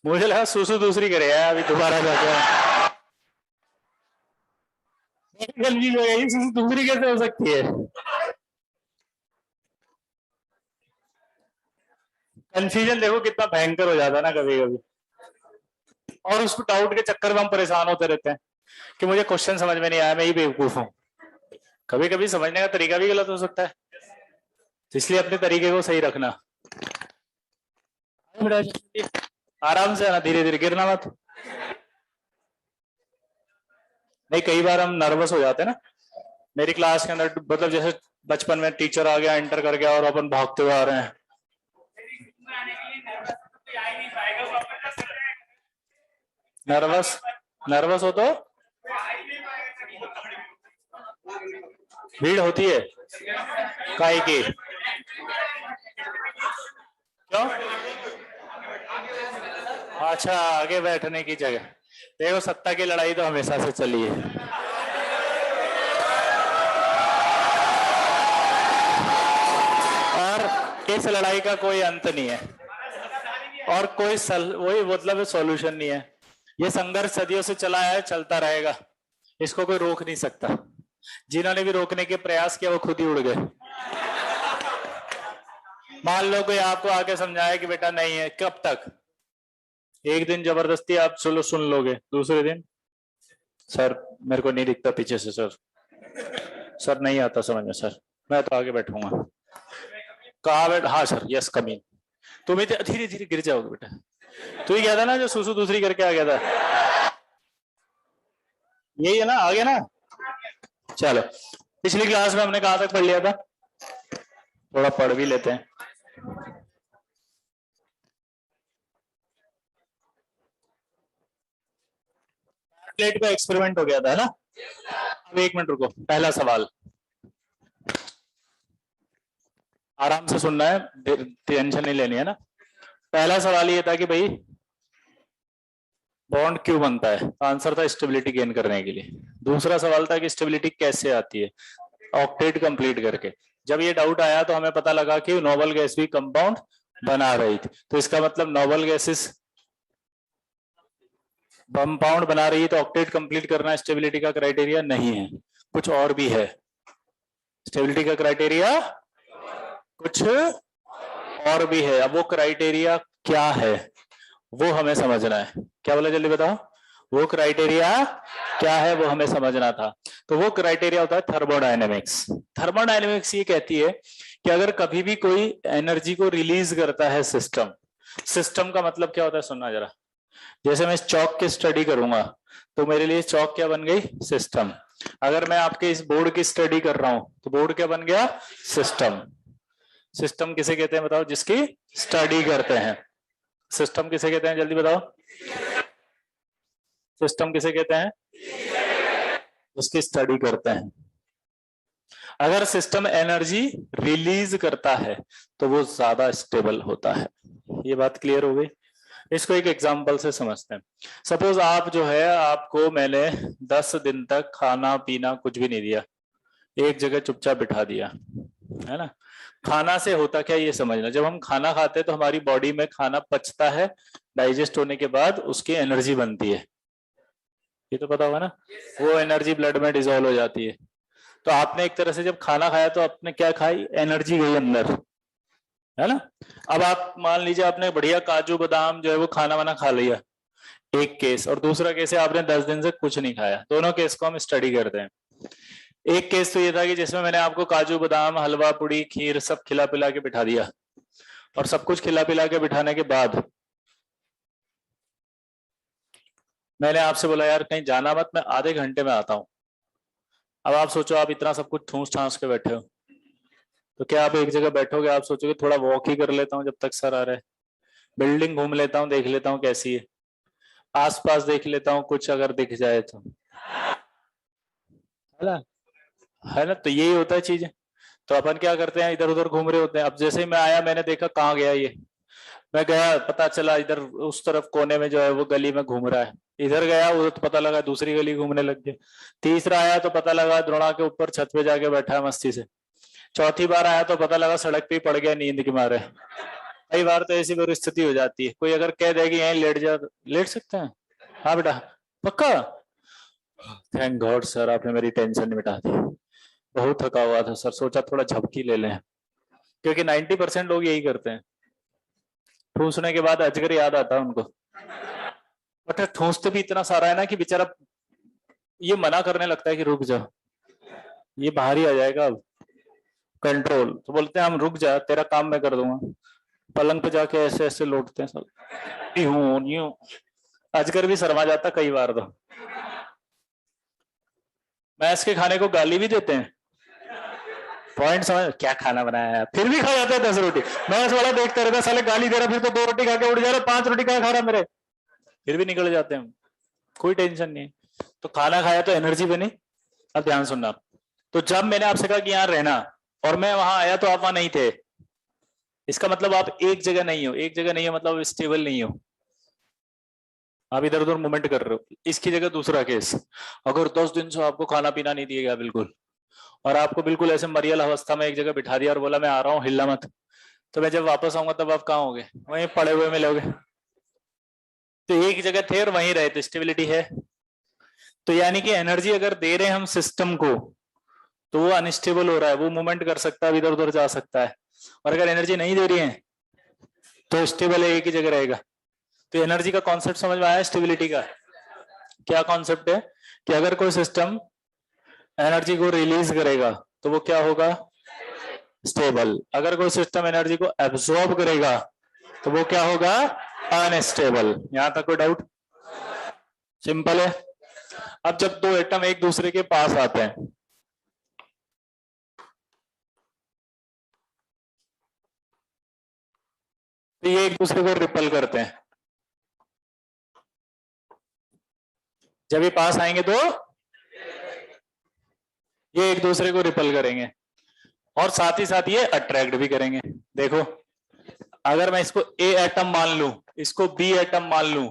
मुझे लगा सुसु दूसरी करे है अभी दोबारा जाके। कंफ्यूज हो गई, सुसु दूसरी कैसे हो सकती है। कंफ्यूजन देखो कितना भयंकर हो जाता है ना कभी कभी। और उसको डाउट के चक्कर में हम परेशान होते रहते हैं कि मुझे क्वेश्चन समझ में नहीं आया, मैं ही बेवकूफ हूँ। कभी कभी समझने का तरीका भी गलत हो सकता है, तो इसलिए अपने तरीके को सही रखना। आराम से आना, धीरे धीरे, गिरना मत। नहीं, कई बार हम नर्वस हो जाते हैं ना। मेरी क्लास के अंदर मतलब जैसे बचपन में टीचर आ गया, एंटर कर गया और अपन भागते हुए आ रहे हैं। नर्वस नर्वस हो तो भीड़ होती है काहे की, क्यों? अच्छा, आगे बैठने की जगह। देखो, सत्ता की लड़ाई तो हमेशा से चली है। और इस लड़ाई का कोई अंत नहीं है और कोई वही मतलब सॉल्यूशन नहीं है। ये संघर्ष सदियों से चला है, चलता रहेगा, इसको कोई रोक नहीं सकता। जिन्होंने भी रोकने के प्रयास किया वो खुद ही उड़ गए। मान लो कोई आपको आके समझाया कि बेटा नहीं है, कब तक? एक दिन जबरदस्ती आप चलो सुन लोगे, दूसरे दिन सर मेरे को नहीं दिखता पीछे से, सर नहीं आता समझ में, सर मैं तो आगे बैठूंगा। कहा बैठ, हाँ सर, यस कमिंग। तुम्हें धीरे धीरे गिर जाओगे बेटा। तू ही गया था ना जो सुसु दूसरी करके आ गया था, यही है ना, आ गया ना। चलो, पिछली क्लास में हमने कहाँ तक पढ़ लिया था? थोड़ा पढ़ भी लेते हैं। प्लेट का एक्सपेरिमेंट हो गया था ना। अब एक मिनट रुको, पहला सवाल आराम से सुनना है, टेंशन नहीं लेनी है ना। पहला सवाल ये था कि भाई बॉन्ड क्यों बनता है? आंसर था स्टेबिलिटी गेन करने के लिए। दूसरा सवाल था कि स्टेबिलिटी कैसे आती है? ऑक्टेट कंप्लीट करके। जब ये डाउट आया तो हमें पता लगा कि नोबल गैस भी कंपाउंड बना रही थी, तो इसका मतलब नोबल गैसेस कंपाउंड बना रही है, तो ऑक्टेट कंप्लीट करना स्टेबिलिटी का क्राइटेरिया नहीं है, कुछ और भी है। स्टेबिलिटी का क्राइटेरिया कुछ और भी है। अब वो क्राइटेरिया क्या है वो हमें समझना है। क्या बोला, जल्दी बताओ। वो क्राइटेरिया क्या है वो हमें समझना था। तो वो क्राइटेरिया होता है थर्मोडायनेमिक्स। थर्मोडायनेमिक्स ये कहती है कि अगर कभी भी कोई एनर्जी को रिलीज करता है सिस्टम, सिस्टम का मतलब क्या होता है सुनना जरा। जैसे मैं इस चौक की स्टडी करूंगा तो मेरे लिए चौक क्या बन गई? सिस्टम। अगर मैं आपके इस बोर्ड की स्टडी कर रहा हूं तो बोर्ड क्या बन गया? सिस्टम। सिस्टम किसे कहते हैं बताओ? जिसकी स्टडी करते हैं। सिस्टम किसे कहते हैं जल्दी बताओ। सिस्टम किसे कहते हैं? जिसकी स्टडी करते हैं। अगर सिस्टम एनर्जी रिलीज करता है तो वो ज्यादा स्टेबल होता है। ये बात क्लियर हो गई? इसको एक एग्जांपल से समझते हैं। सपोज आप जो है, आपको मैंने 10 दिन तक खाना पीना कुछ भी नहीं दिया, एक जगह चुपचाप बिठा दिया, है ना। खाना से होता क्या ये समझना। जब हम खाना खाते हैं तो हमारी बॉडी में खाना पचता है, डाइजेस्ट होने के बाद उसकी एनर्जी बनती है, ये तो पता होगा ना। वो एनर्जी ब्लड में डिजोल्व हो जाती है। तो आपने एक तरह से जब खाना खाया तो आपने क्या खाई? एनर्जी गई अंदर, है ना। अब आप मान लीजिए आपने बढ़िया काजू बादाम जो है वो खाना वाना खा लिया, एक केस, और दूसरा केस है आपने 10 दिन से कुछ नहीं खाया। दोनों केस को हम स्टडी करते हैं। एक केस तो ये था कि जिसमें मैंने आपको काजू बादाम हलवा पूड़ी खीर सब खिला पिला के बिठा दिया, और सब कुछ खिला पिला के बिठाने के बाद मैंने आपसे बोला यार कहीं जाना मत, मैं आधे घंटे में आता हूं। अब आप सोचो, आप इतना सब कुछ ठूस ठांस के बैठे हो, तो क्या आप एक जगह बैठोगे? आप सोचोगे थोड़ा वॉक ही कर लेता हूँ जब तक सर आ रहा है, बिल्डिंग घूम लेता हूँ, देख लेता हूँ कैसी है, आसपास देख लेता हूँ कुछ अगर दिख जाए तो, है ना। है ना, तो यही होता है चीज। तो अपन क्या करते हैं, इधर उधर घूम रहे होते हैं। अब जैसे ही मैं आया मैंने देखा कहाँ गया ये, मैं गया पता चला इधर उस तरफ कोने में जो है वो गली में घूम रहा है। इधर गया उधर तो पता लगा दूसरी गली घूमने लग गया। तीसरा आया तो पता लगा द्रोणा के ऊपर छत पे जाके बैठा है मस्ती से। चौथी बार आया तो पता लगा सड़क पे ही पड़ गया नींद के मारे। कई बार तो ऐसी परिस्थिति हो जाती है, कोई अगर कह दे कि यहीं लेट जा, लेट सकते हैं? हाँ बेटा पक्का? थैंक गॉड सर, आपने मेरी टेंशन मिटा दी। बहुत थका हुआ था सर, सोचा थोड़ा झपकी ले लें, क्योंकि 90% लोग यही करते हैं, ठूसने के बाद अजगर याद आता है उनको। बट ठूसते भी इतना सारा है ना कि बेचारा ये मना करने लगता है कि रुक जा, ये बाहर ही आ जाएगा अब, कंट्रोल। तो बोलते हैं हम रुक जा, तेरा काम मैं कर दूंगा। पलंग पे जाके ऐसे ऐसे लौटते हैं सब, यूं यूं। अजगर भी शर्मा जाता कई बार तो। मैस के खाने को गाली भी देते हैं, पॉइंट समझ, क्या खाना बनाया है, फिर भी खा जाते हैं 10 रोटी। मैस वाला देखता रहता, साले गाली दे रहा, फिर तो 2 रोटी खा के उड़ जा रहा, 5 रोटी क्या खा रहा मेरे, फिर भी निकल जाते हैं, कोई टेंशन नहीं। तो खाना खाया तो एनर्जी बनी। अब ध्यान सुनना, तो जब मैंने आपसे कहा कि यहाँ रहना और मैं वहां आया तो आप वहां नहीं थे, इसका मतलब आप एक जगह नहीं हो। एक जगह नहीं हो मतलब स्टेबल नहीं हो, आप इधर उधर मूवमेंट कर रहे हो। इसकी जगह दूसरा केस, अगर 10 दिन से आपको खाना पीना नहीं दिया गया बिल्कुल, और आपको बिल्कुल ऐसे मरियल अवस्था में एक जगह बिठा दिया और बोला मैं आ रहा हूँ हिलना मत, तो मैं जब वापस आऊंगा तब आप कहाँ होगे? वहीं पड़े हुए मिलोगे। तो एक जगह थे और वहीं रहे, तो स्टेबिलिटी है। तो यानी कि एनर्जी अगर दे रहे हैं हम सिस्टम को, तो वो अनस्टेबल हो रहा है, वो मूवमेंट कर सकता है, इधर उधर जा सकता है। और अगर एनर्जी नहीं दे रही है तो स्टेबल है, एक ही जगह रहेगा। तो एनर्जी का कॉन्सेप्ट समझ में आया? स्टेबिलिटी का क्या कॉन्सेप्ट है कि अगर कोई सिस्टम एनर्जी को रिलीज करेगा तो वो क्या होगा? स्टेबल। अगर कोई सिस्टम एनर्जी को एब्सॉर्ब करेगा तो वो क्या होगा? अनस्टेबल। यहां तक कोई डाउट? सिंपल है। अब जब दो एटम एक दूसरे के पास आते हैं, तो ये एक दूसरे को रिपल करते हैं। जब ये पास आएंगे तो ये एक दूसरे को रिपल करेंगे, और साथ ही साथ ये अट्रैक्ट भी करेंगे। देखो, अगर मैं इसको ए एटम मान लूं, इसको बी एटम मान लूं,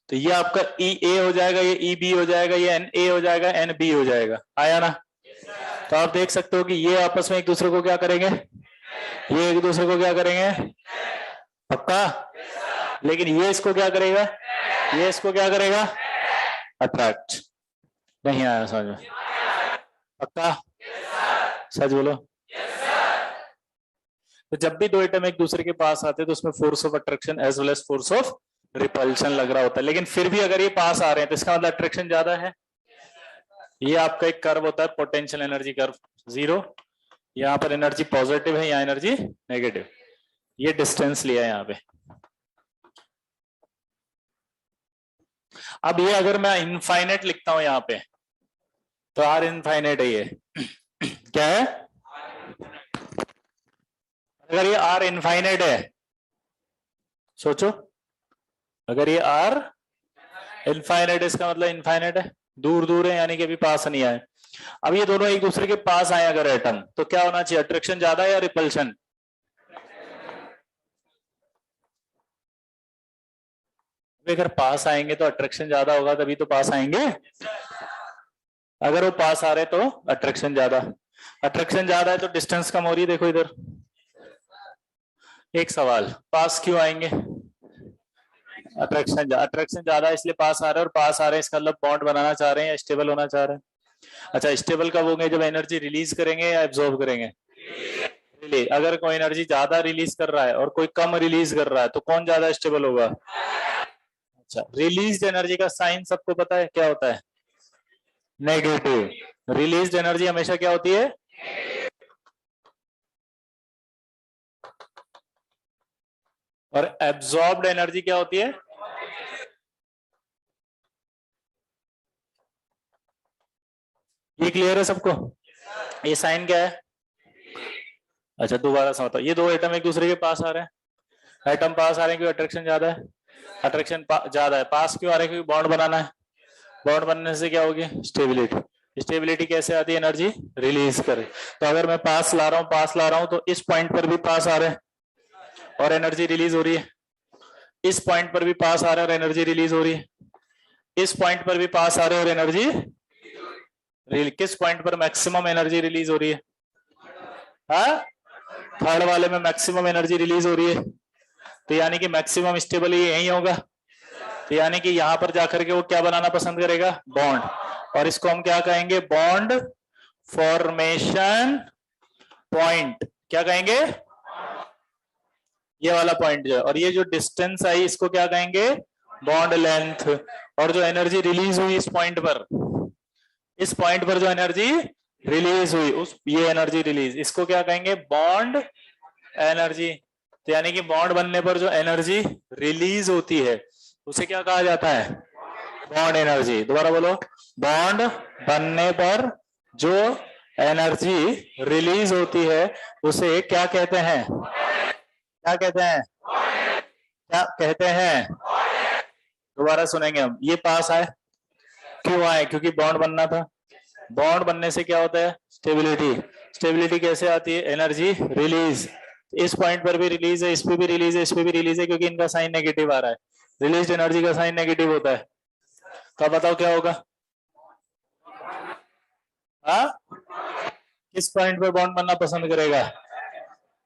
तो ये आपका ई ए हो जाएगा, ये ई बी हो जाएगा, ये एन ए हो जाएगा, एन बी हो जाएगा। आया ना? तो आप देख सकते हो कि ये आपस में एक दूसरे को क्या करेंगे? ये एक दूसरे को क्या करेंगे? पक्का? लेकिन ये इसको क्या करेगा? ये इसको क्या करेगा? अट्रैक्ट। नहीं आया समझ में? पक्का? सच बोलो। तो जब भी दो एटम एक दूसरे के पास आते हैं तो उसमें force of attraction as well as force of repulsion लग रहा होता है। लेकिन फिर भी अगर ये पास आ रहे हैं तो इसका मतलब अट्रैक्शन ज्यादा है। ये आपका एक कर्व होता है, पोटेंशियल एनर्जी कर्व, जीरो। यहाँ पर एनर्जी पॉजिटिव है, यहाँ एनर्जी नेगेटिव। ये डिस्टेंस लिया है यहाँ पे। अब ये अगर मैं इनफाइनाइट लिखता हूं यहाँ पे, तो आर इनफाइनाइट है ये क्या है? अगर ये आर इनफाइनाइट है, सोचो, अगर ये आर इनफाइनाइट, इसका मतलब इनफाइनाइट है, दूर दूर है, यानी कि अभी पास नहीं आए। अब ये दोनों एक दूसरे के पास आए अगर एटम, तो क्या होना चाहिए? अट्रैक्शन ज्यादा या रिपल्शन? अगर पास आएंगे तो अट्रैक्शन ज्यादा होगा, तभी तो पास आएंगे। अगर वो पास आ रहे तो अट्रैक्शन ज्यादा, अट्रैक्शन ज्यादा है तो डिस्टेंस कम हो रही है। देखो इधर एक सवाल, पास क्यों आएंगे? अट्रैक्शन ज्यादा इसलिए पास आ रहे हैं, और पास आ रहे हैं इसका मतलब बॉन्ड बनाना चाह रहे हैं या स्टेबल होना चाह रहे हैं। अच्छा, स्टेबल कब होंगे? जब एनर्जी रिलीज करेंगे या एब्जॉर्ब करेंगे? रिलीज। अगर कोई एनर्जी ज्यादा रिलीज कर रहा है और कोई कम रिलीज कर रहा है तो कौन ज्यादा स्टेबल होगा? अच्छा, रिलीज एनर्जी का साइन सबको पता है क्या होता है? नेगेटिव। रिलीज एनर्जी हमेशा क्या होती है? और एब्जॉर्ब्ड एनर्जी क्या होती है? ये क्लियर है सबको? ये साइन क्या है? अच्छा दोबारा समझता हूं। ये दो एटम एक दूसरे के पास आ रहे हैं, एटम पास आ रहे हैं क्योंकि अट्रैक्शन ज्यादा है। अट्रैक्शन ज्यादा है, पास क्यों आ रहे हैं? क्योंकि बॉन्ड बनाना है। बॉन्ड बनने से क्या होगी? स्टेबिलिटी। स्टेबिलिटी कैसे आती है? एनर्जी रिलीज करे। तो अगर मैं पास ला रहा हूं, पास ला रहा हूं, तो इस पॉइंट पर भी पास आ रहे हैं और एनर्जी रिलीज हो रही है। इस पॉइंट पर भी पास आ रहा है और एनर्जी रिलीज हो रही है। इस पॉइंट पर भी पास आ रहे हैं और एनर्जी, किस पॉइंट पर मैक्सिमम एनर्जी रिलीज हो रही है? हाँ, थर्ड वाले में मैक्सिमम एनर्जी रिलीज हो रही है। तो यानी कि मैक्सिमम स्टेबल ये यही होगा, तो यानी कि यहां पर जाकर के वो क्या बनाना पसंद करेगा, बॉन्ड, और इसको हम क्या कहेंगे, बॉन्ड फॉर्मेशन पॉइंट, क्या कहेंगे, ये वाला पॉइंट जो है, और ये जो डिस्टेंस आई इसको क्या कहेंगे, बॉन्ड लेंथ, और जो एनर्जी रिलीज हुई इस पॉइंट पर, इस पॉइंट पर जो एनर्जी रिलीज हुई उस, ये एनर्जी रिलीज, इसको क्या कहेंगे, बॉन्ड एनर्जी। तो यानी कि बॉन्ड बनने पर जो एनर्जी रिलीज होती है उसे क्या कहा जाता है, बॉन्ड एनर्जी। दोबारा बोलो, बॉन्ड बनने पर जो एनर्जी रिलीज होती है उसे क्या कहते हैं, क्या कहते हैं, क्या कहते हैं, दोबारा सुनेंगे हम, ये पास आए, क्यों आए, क्योंकि बॉन्ड बनना था, बॉन्ड बनने से क्या होता है, स्टेबिलिटी, स्टेबिलिटी कैसे आती है, एनर्जी रिलीज, इस पॉइंट पर भी रिलीज है, इस पे भी रिलीज है, इस पे भी रिलीज है, क्योंकि इनका साइन नेगेटिव आ रहा है, रिलीज एनर्जी का साइन नेगेटिव होता है, तो अब बताओ क्या होगा, हाँ, किस पॉइंट पर बॉन्ड बनना पसंद करेगा,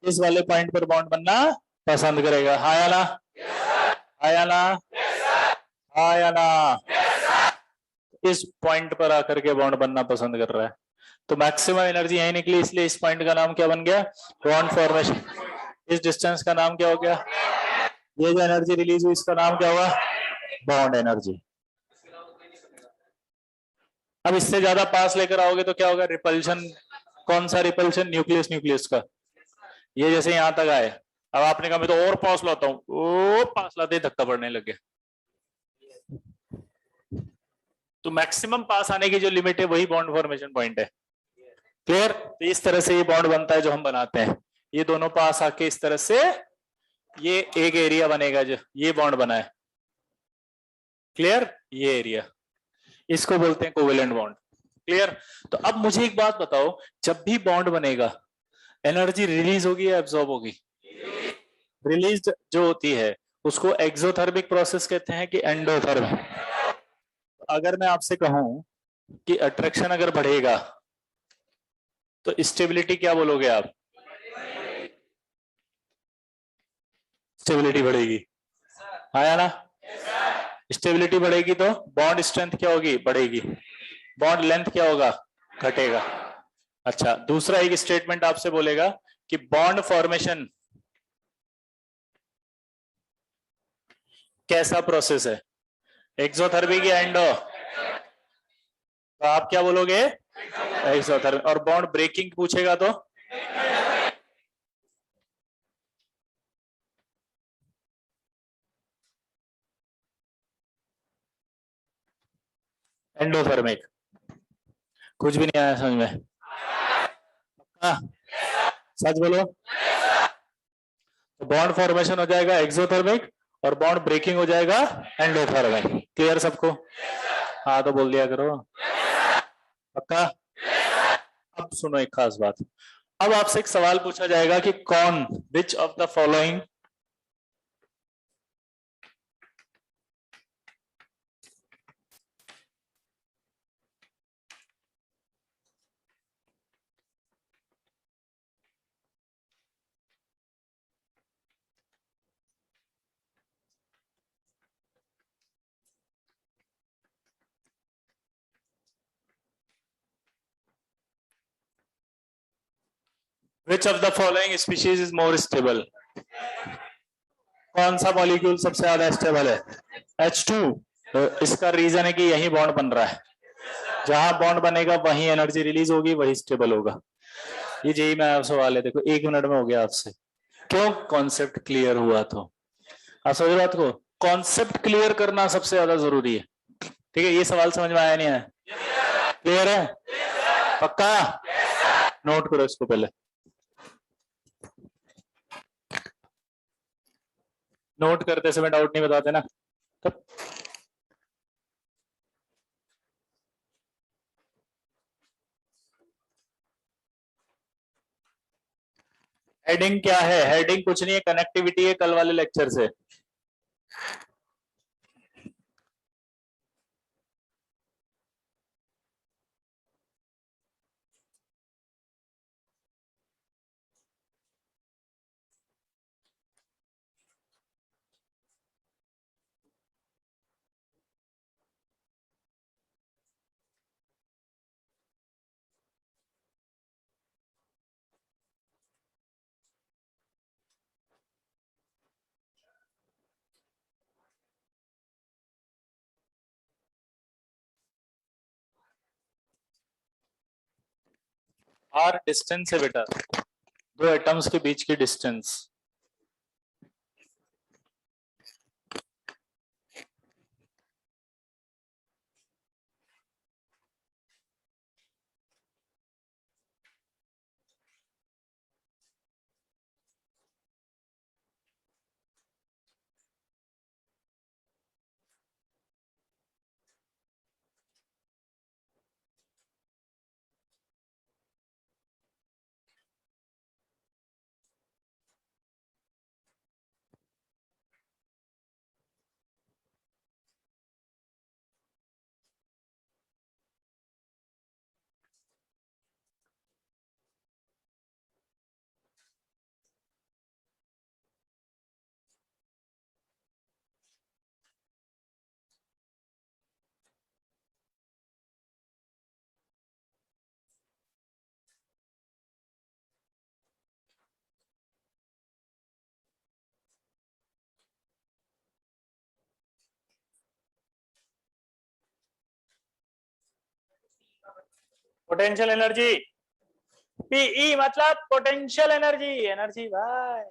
इस वाले पॉइंट पर बॉन्ड बनना पसंद करेगा, हाँ या ना, हाँ या ना, हाँ या ना, इस पॉइंट पर आकर के बॉन्ड बनना पसंद कर रहा है, तो मैक्सिमम एनर्जी यही निकली, इसलिए इस पॉइंट का नाम क्या बन गया, बॉन्ड फॉर्मेशन, इस डिस्टेंस का नाम क्या हो गया, ये जो एनर्जी रिलीज हुई इसका नाम क्या हुआ, बॉन्ड एनर्जी। अब इससे ज्यादा पास लेकर आओगे तो क्या होगा, रिपल्शन, कौन सा रिपल्शन, न्यूक्लियस, न्यूक्लियस का, ये जैसे यहां तक आए, अब आपने कहा मैं तो और पास लाता हूं, ओ पास लाते ही धक्का पड़ने लगे, तो मैक्सिमम पास आने की जो लिमिट है वही बॉन्ड फॉर्मेशन पॉइंट है, क्लियर। तो इस तरह से ये बॉन्ड बनता है जो हम बनाते हैं, ये दोनों पास आके इस तरह से ये एक एरिया बनेगा, जो ये बॉन्ड बना है, क्लियर, ये एरिया, इसको बोलते हैं कोवेलेंट बॉन्ड, क्लियर। तो अब मुझे एक बात बताओ, जब भी बॉन्ड बनेगा एनर्जी रिलीज होगी या एब्जॉर्ब होगी, रिलीज जो होती है उसको एक्सोथर्मिक प्रोसेस कहते हैं कि एंडोथर्मिक। अगर मैं आपसे कहूं कि अट्रैक्शन अगर बढ़ेगा तो स्टेबिलिटी क्या बोलोगे आप, स्टेबिलिटी बढ़ेगी, हाँ या ना, स्टेबिलिटी बढ़ेगी तो बॉन्ड स्ट्रेंथ क्या होगी, बढ़ेगी, बॉन्ड लेंथ क्या होगा, घटेगा। अच्छा, दूसरा एक स्टेटमेंट आपसे बोलेगा कि बॉन्ड फॉर्मेशन कैसा प्रोसेस है, एक्सोथर्मिक या एंडो, तो आप क्या बोलोगे, एक्सोथर्मिक, और बॉन्ड ब्रेकिंग पूछेगा तो एंडोथर्मिक। कुछ भी नहीं आया समझ में, हाँ सच बोलो, तो बॉन्ड फॉर्मेशन हो जाएगा एक्सोथर्मिक और बॉन्ड ब्रेकिंग हो जाएगा एंडोथर्मिक, क्लियर सबको, हाँ तो बोल दिया करो, पक्का। अब सुनो एक खास बात, अब आपसे एक सवाल पूछा जाएगा कि कौन, which of the following which of the following species is more stable, कौन सा मॉलिक्यूल सबसे ज्यादा स्टेबल है, H2। तो इसका रीजन है कि यही बॉन्ड बन रहा है, जहां बॉन्ड बनेगा वही एनर्जी रिलीज होगी, वही स्टेबल होगा। ये जेई में आप सवाल है, देखो 1 मिनट में हो गया आपसे, क्यों, कॉन्सेप्ट क्लियर हुआ तो, आप समझ बात को, कॉन्सेप्ट क्लियर करना सबसे ज्यादा जरूरी है, ठीक है। ये सवाल समझ में आया नहीं आया, क्लियर है, पक्का, नोट करो इसको पहले, नोट करते समय डाउट नहीं बताते ना, तो हेडिंग क्या है, हेडिंग कुछ नहीं है, कनेक्टिविटी है कल वाले लेक्चर से, आर डिस्टेंस है बेटा, दो एटम्स के बीच की डिस्टेंस। पोटेंशियल एनर्जी, पीई मतलब पोटेंशियल एनर्जी, एनर्जी भाई।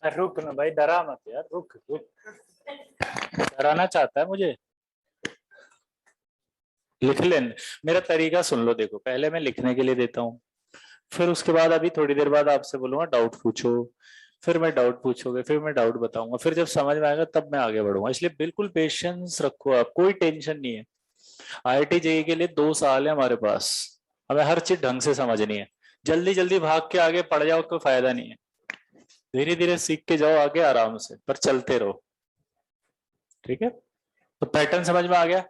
रुक ना भाई, डरा मत यार, रुक रुक। डराना चाहता है मुझे, लिख लेने। मेरा तरीका सुन लो, देखो पहले मैं लिखने के लिए देता हूँ, फिर उसके बाद अभी थोड़ी देर बाद आपसे बोलूंगा डाउट पूछो, फिर मैं डाउट पूछोगे, फिर मैं डाउट बताऊंगा, फिर जब समझ में आएगा तब मैं आगे बढ़ूंगा। इसलिए बिल्कुल पेशेंस रखो आप, कोई टेंशन नहीं है। आईआईटी जेईई के लिए 2 साल है हमारे पास, हमें हर चीज ढंग से समझनी है। जल्दी जल्दी भाग के आगे पढ़ जाओ कोई फायदा नहीं है, धीरे धीरे सीख के जाओ आगे आराम से, पर चलते रहो। ठीक है, तो पैटर्न समझ में आ गया।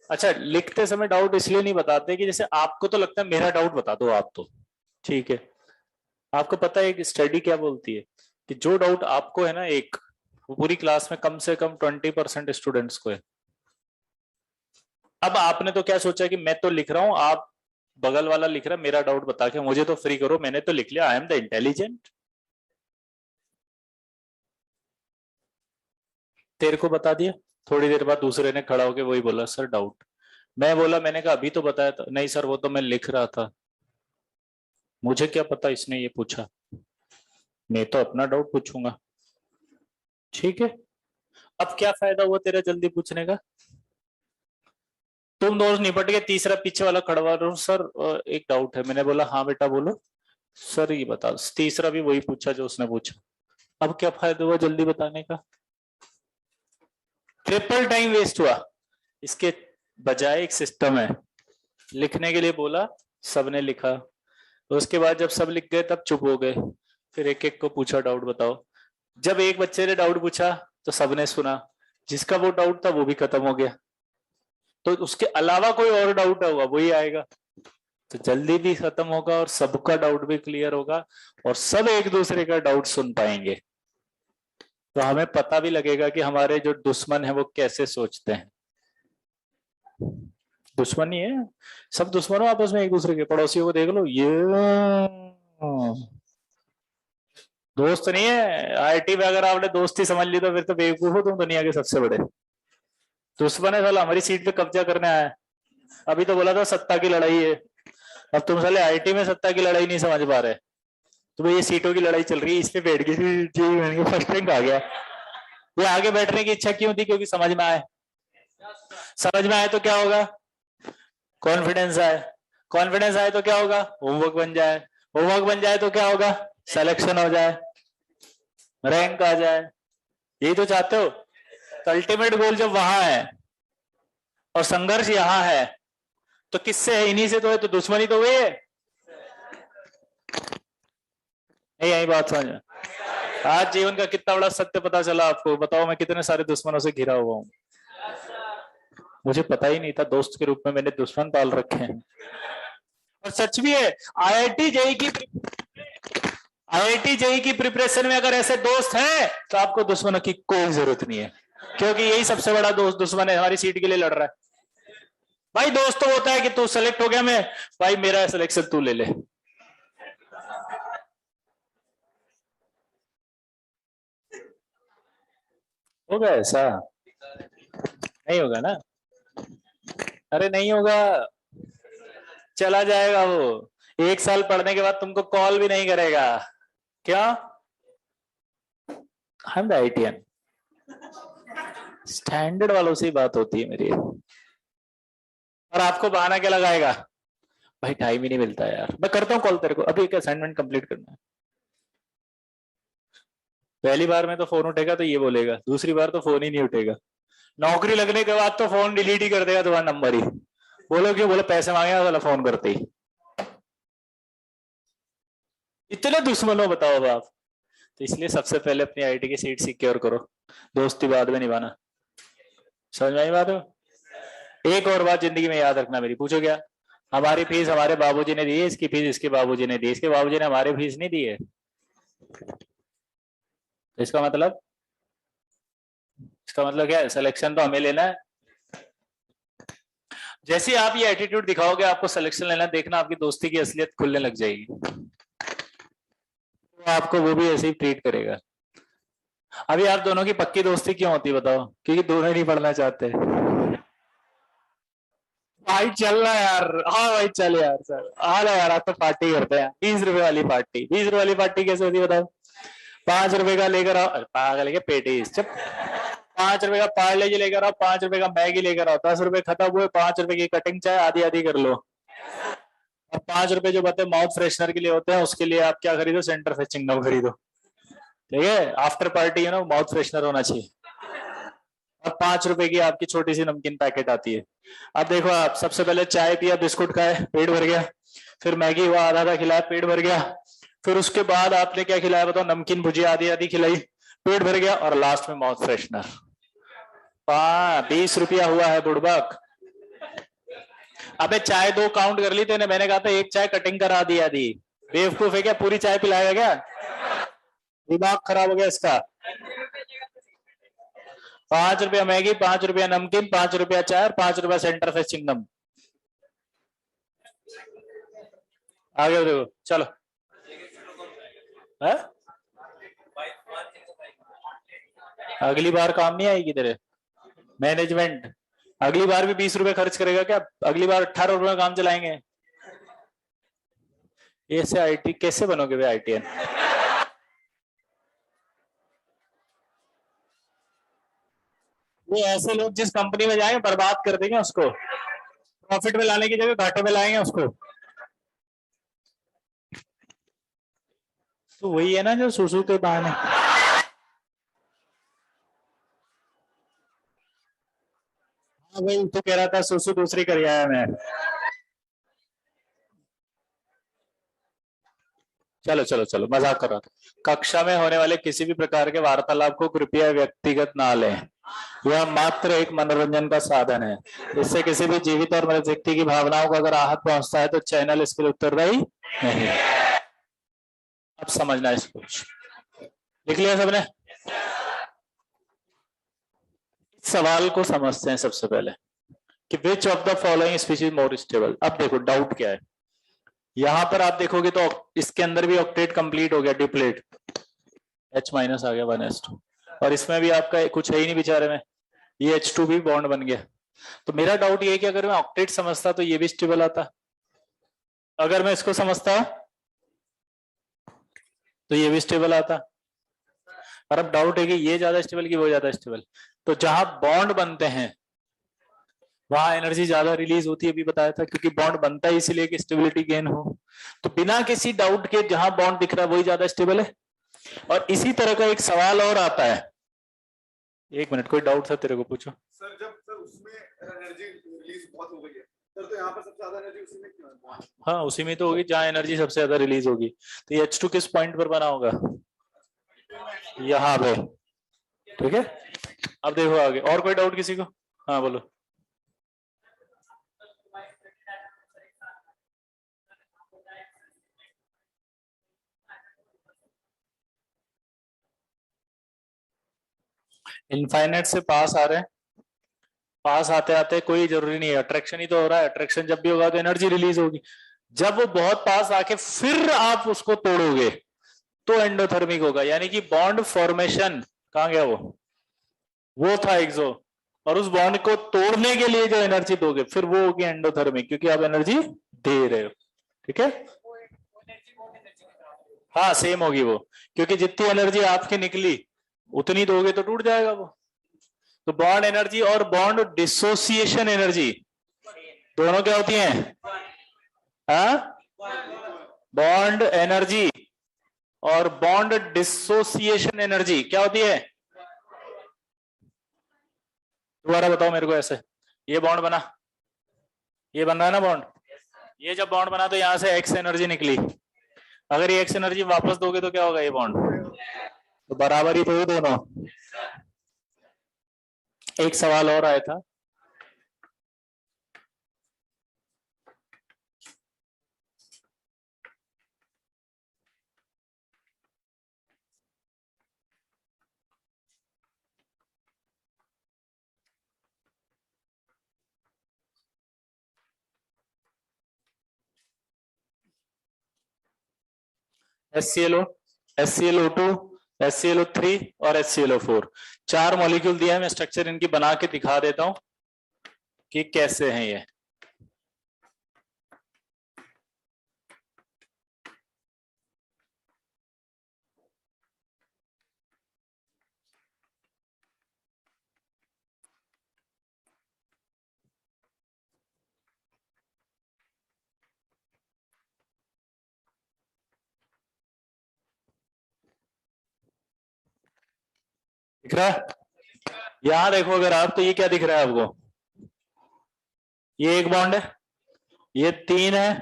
अच्छा, लिखते समय डाउट इसलिए नहीं बताते कि जैसे आपको तो लगता है मेरा डाउट बता दो आप तो, ठीक है। आपको पता है एक स्टडी क्या बोलती है कि जो डाउट आपको है ना एक, वो पूरी क्लास में कम से कम 20% स्टूडेंट्स को है। अब आपने तो क्या सोचा कि मैं तो लिख रहा हूं, आप बगल वाला लिख रहा है मेरा डाउट बता के मुझे तो फ्री करो, मैंने तो लिख लिया, आई एम द इंटेलिजेंट। तेरे को बता दिया, थोड़ी देर बाद दूसरे ने खड़ा होके वही बोला सर डाउट। मैं बोला, मैंने कहा अभी तो बताया था, नहीं सर वो तो मैं लिख रहा था, मुझे क्या पता इसने ये पूछा, मैं तो अपना डाउट पूछूंगा। ठीक है, अब क्या फायदा हुआ तेरा जल्दी पूछने का? तुम दोस्त निपट के, तीसरा पीछे वाला खड़ा हुआ, सर एक डाउट है। मैंने बोला हाँ बेटा बोलो। सर ये बता, तीसरा भी वही पूछा जो उसने पूछा। अब क्या फायदा हुआ जल्दी बताने का? ट्रिपल टाइम वेस्ट हुआ। इसके बजाय एक सिस्टम है, लिखने के लिए बोला, सबने लिखा, उसके बाद जब सब लिख गए तब चुप हो गए, फिर एक एक को पूछा डाउट बताओ। जब एक बच्चे ने डाउट पूछा तो सबने सुना, जिसका वो डाउट था वो भी खत्म हो गया, तो उसके अलावा कोई और डाउट होगा वही आएगा, तो जल्दी भी खत्म होगा और सबका डाउट भी क्लियर होगा और सब एक दूसरे का डाउट सुन पाएंगे। तो हमें पता भी लगेगा कि हमारे जो दुश्मन है वो कैसे सोचते हैं। दुश्मन ही है, सब दुश्मन हो आपस में एक दूसरे के। पड़ोसियों को देख लो, ये दोस्त नहीं है। आईटी में अगर आपने दोस्ती समझ ली तो फिर तो बेवकूफ हो तुम, दुनिया के सबसे बड़े दुश्मन है साला, हमारी सीट पे कब्जा करने आया है। अभी तो बोला था सत्ता की लड़ाई है, अब तुम साले आईटी में सत्ता की लड़ाई नहीं समझ पा रहे। तो ये सीटों की लड़ाई चल रही है, इस पे बैठ गई, फर्स्ट रैंक आ गया। ये आगे बैठने की इच्छा क्यों थी? क्योंकि समझ में आए। समझ में आए तो क्या होगा? कॉन्फिडेंस आए। कॉन्फिडेंस आए तो क्या होगा? होमवर्क बन जाए। होमवर्क बन जाए तो क्या होगा? सिलेक्शन हो जाए, रैंक आ जाए। यही तो चाहते हो। तो अल्टीमेट गोल जब वहां है और संघर्ष यहां है, तो किससे है? इन्हीं से तो है, तो दुश्मनी तो वही है। नहीं यही बात समझ में? आज जीवन का कितना बड़ा सत्य पता चला आपको। बताओ मैं कितने सारे दुश्मनों से घिरा हुआ हूं। मुझे पता ही नहीं था दोस्त के रूप में मैंने दुश्मन पाल रखे हैं। और सच भी है, आईआईटी जेई की आईआईटी जेई की प्रिपरेशन में अगर ऐसे दोस्त हैं तो आपको दुश्मनों की कोई जरूरत नहीं है, क्योंकि यही सबसे बड़ा दोस्त दुश्मन है, हमारी सीट के लिए लड़ रहा है। भाई दोस्त तो होता है कि तू सेलेक्ट हो गया, मैं भाई मेरा सिलेक्शन तू ले ले। होगा ऐसा? नहीं होगा ना? अरे नहीं होगा, चला जाएगा वो। एक साल पढ़ने के बाद तुमको कॉल भी नहीं करेगा। क्या? हम द आईटीएन स्टैंडर्ड वालों से ही बात होती है मेरी। और आपको बहाना क्या लगाएगा? भाई टाइम ही नहीं मिलता है यार, मैं करता हूँ कॉल तेरे को, अभी एक असाइनमेंट कंप्लीट करना है। पहली बार में तो फोन उठेगा तो ये बोलेगा, दूसरी बार तो फोन ही नहीं उठेगा। नौकरी लगने के बाद तो फोन डिलीट ही कर देगा तुम्हारा नंबर ही। बोलो क्यों? बोले पैसे मांगेगा वाला फोन करते ही। इतने दुश्मन हो बताओ अब आप। तो इसलिए सबसे पहले अपनी आईटी की सीट सिक्योर करो, दोस्ती बाद में निभाना। समझ में आई बात हो? एक और बात जिंदगी में याद रखना मेरी, पूछो क्या? हमारी फीस हमारे बाबूजी ने दी है, इसकी फीस इसके बाबूजी ने दी, इसके बाबूजी ने हमारी फीस नहीं दी है। इसका मतलब, इसका मतलब क्या है? सिलेक्शन तो हमें लेना है। जैसे आप ये एटीट्यूड दिखाओगे आपको सिलेक्शन लेना, देखना आपकी दोस्ती की असलियत खुलने लग जाएगी, तो आपको वो भी ऐसे ही ट्रीट करेगा। अभी आप दोनों की पक्की दोस्ती क्यों होती बताओ? क्योंकि दोनों ही नहीं पढ़ना चाहते। भाई चल रहा है यार, हाँ भाई चल यार, सर आ रहा यार, आप तो पार्टी करते हैं। 20 रुपए वाली पार्टी, 20 रुपए वाली पार्टी कैसे होती है बताओ? 5 रुपए का लेकर आओ, पागल के पेटीज चुप। 5 रुपए का पार्ले जी लेकर आओ, 5 रुपए का मैगी लेकर आओ, 10 रुपए खत्म हुए, 5 रुपए की कटिंग चाय आधी आधी कर लो। और 5 रुपए जो बते माउथ फ्रेशनर के लिए होते हैं, उसके लिए आप क्या खरीदो? सेंटर फ्रेश चिंगम खरीदो। ठीक है, आफ्टर पार्टी है ना, माउथ फ्रेशनर होना चाहिए। और 5 रुपए की आपकी छोटी सी नमकीन पैकेट आती है। अब देखो, आप सबसे पहले चाय पिया, बिस्कुट खाए, पेट भर गया, फिर मैगी हुआ आधा आधा खिलाया, पेट भर गया, फिर उसके बाद आपने क्या खिलाया बताओ? नमकीन भुजिया आधी आधी खिलाई, पेट भर गया, और लास्ट में माउथ फ्रेशनर। 20 रुपया हुआ है बुड़बक। अबे चाय 2 काउंट कर ली तेने, मैंने कहा था एक चाय कटिंग करा दी आधी। बेवकूफ है क्या? पूरी चाय पिलाएगा क्या? दिमाग खराब हो गया इसका। 5 रुपया मैगी, 5 रुपया नमकीन, 5 रुपया चाय, 5 रुपया सेंटर फ्रेश चिंगम। आगे देखो चलो। है? अगली बार काम नहीं आएगी तेरे मैनेजमेंट। अगली बार भी 20 रुपए खर्च करेगा क्या? अगली बार 18 रुपए में काम चलाएंगे। ऐसे आईटी कैसे बनोगे वे आईटीएन? ये ऐसे लोग जिस कंपनी में जाएंगे बर्बाद कर देंगे उसको, प्रॉफिट में लाने की जगह घाटे में लाएंगे उसको। तो वही है ना जो सुसु के बहाने। हाँ भाई, तू कह रहा था सुसु दूसरी कर आया मैं। चलो चलो चलो, मजाक कर रहा था। कक्षा में होने वाले किसी भी प्रकार के वार्तालाप को कृपया व्यक्तिगत ना लें। यह मात्र एक मनोरंजन का साधन है। इससे किसी भी जीवित और मृत व्यक्ति की भावनाओं को अगर आहत पहुंचता है तो चैनल इसके लिए उत्तरदायी नहीं। अब समझना इसको। लिख लिया सबने? इस सवाल को समझते हैं सबसे पहले कि which of the following species more stable. अब देखो डाउट क्या है। यहां पर आप देखोगे तो इसके अंदर भी ऑक्टेट कंप्लीट हो गया, डिप्लेट H- आ गया 1s2, और इसमें भी आपका कुछ है ही नहीं बेचारे में, ये H2 भी बॉन्ड बन गया। तो मेरा डाउट ये है कि अगर मैं ऑक्टेट समझता तो ये भी स्टेबल आता, अगर मैं इसको समझता तो ये भी स्टेबल आता। और अब डाउट है कि ये ज्यादा स्टेबल कि वो ज्यादा स्टेबल। तो जहां बॉन्ड बनते हैं वहां एनर्जी ज्यादा रिलीज होती है, अभी बताया था, क्योंकि बॉन्ड बनता है इसीलिए कि स्टेबिलिटी गेन हो। तो बिना किसी डाउट के जहां बॉन्ड दिख रहा है वही ज्यादा स्टेबल है। और इसी तरह का एक सवाल और आता है। एक मिनट, कोई डाउट था तेरे को, पूछो। सर जब सर उसमें एनर्जी रिलीज बहुत हो गई है सर, तो यहाँ पर सबसे ज्यादा एनर्जी उसी में क्यों है? हाँ, उसी में तो होगी जहां एनर्जी सबसे ज्यादा रिलीज होगी। तो ये H2 किस पॉइंट पर बना होगा? यहाँ पे। ठीक है, अब देखो आगे और कोई डाउट किसी को? हाँ बोलो। इनफाइनाइट से पास आ रहे हैं, पास आते आते कोई जरूरी नहीं है, अट्रैक्शन ही तो हो रहा है। अट्रैक्शन जब भी होगा तो एनर्जी रिलीज होगी। जब वो बहुत पास आके फिर आप उसको तोड़ोगे तो एंडोथर्मिक होगा, यानी कि बॉन्ड फॉर्मेशन कहां गया वो था एक्सो, और उस बॉन्ड को तोड़ने के लिए जो एनर्जी दोगे फिर वो होगी एंडोथर्मिक, क्योंकि आप एनर्जी दे रहे हो। ठीक है, हाँ सेम होगी वो, क्योंकि जितनी एनर्जी आपकी निकली उतनी दोगे तो टूट जाएगा वो। तो बॉन्ड एनर्जी और बॉन्ड डिसोसिएशन एनर्जी दोनों क्या होती हैं? बॉन्ड एनर्जी और बॉन्ड डिसोसिएशन एनर्जी क्या होती है? दोबारा बताओ मेरे को। ऐसे ये बॉन्ड बना, ये बन रहा है ना बॉन्ड, ये जब बॉन्ड बना तो यहां से एक्स एनर्जी निकली, अगर ये एक्स एनर्जी वापस दोगे तो क्या होगा? ये बॉन्ड तो बराबर ही तो ये दोनों। एक सवाल और आया था, HClO, HClO2, HClO3 और HClO4, 4 मॉलिक्यूल दिया है। मैं स्ट्रक्चर इनकी बना के दिखा देता हूं कि कैसे हैं ये। दिख रहा है? यहां देखो अगर आप, तो ये क्या दिख रहा है आपको? ये एक बॉन्ड है, ये 3 है,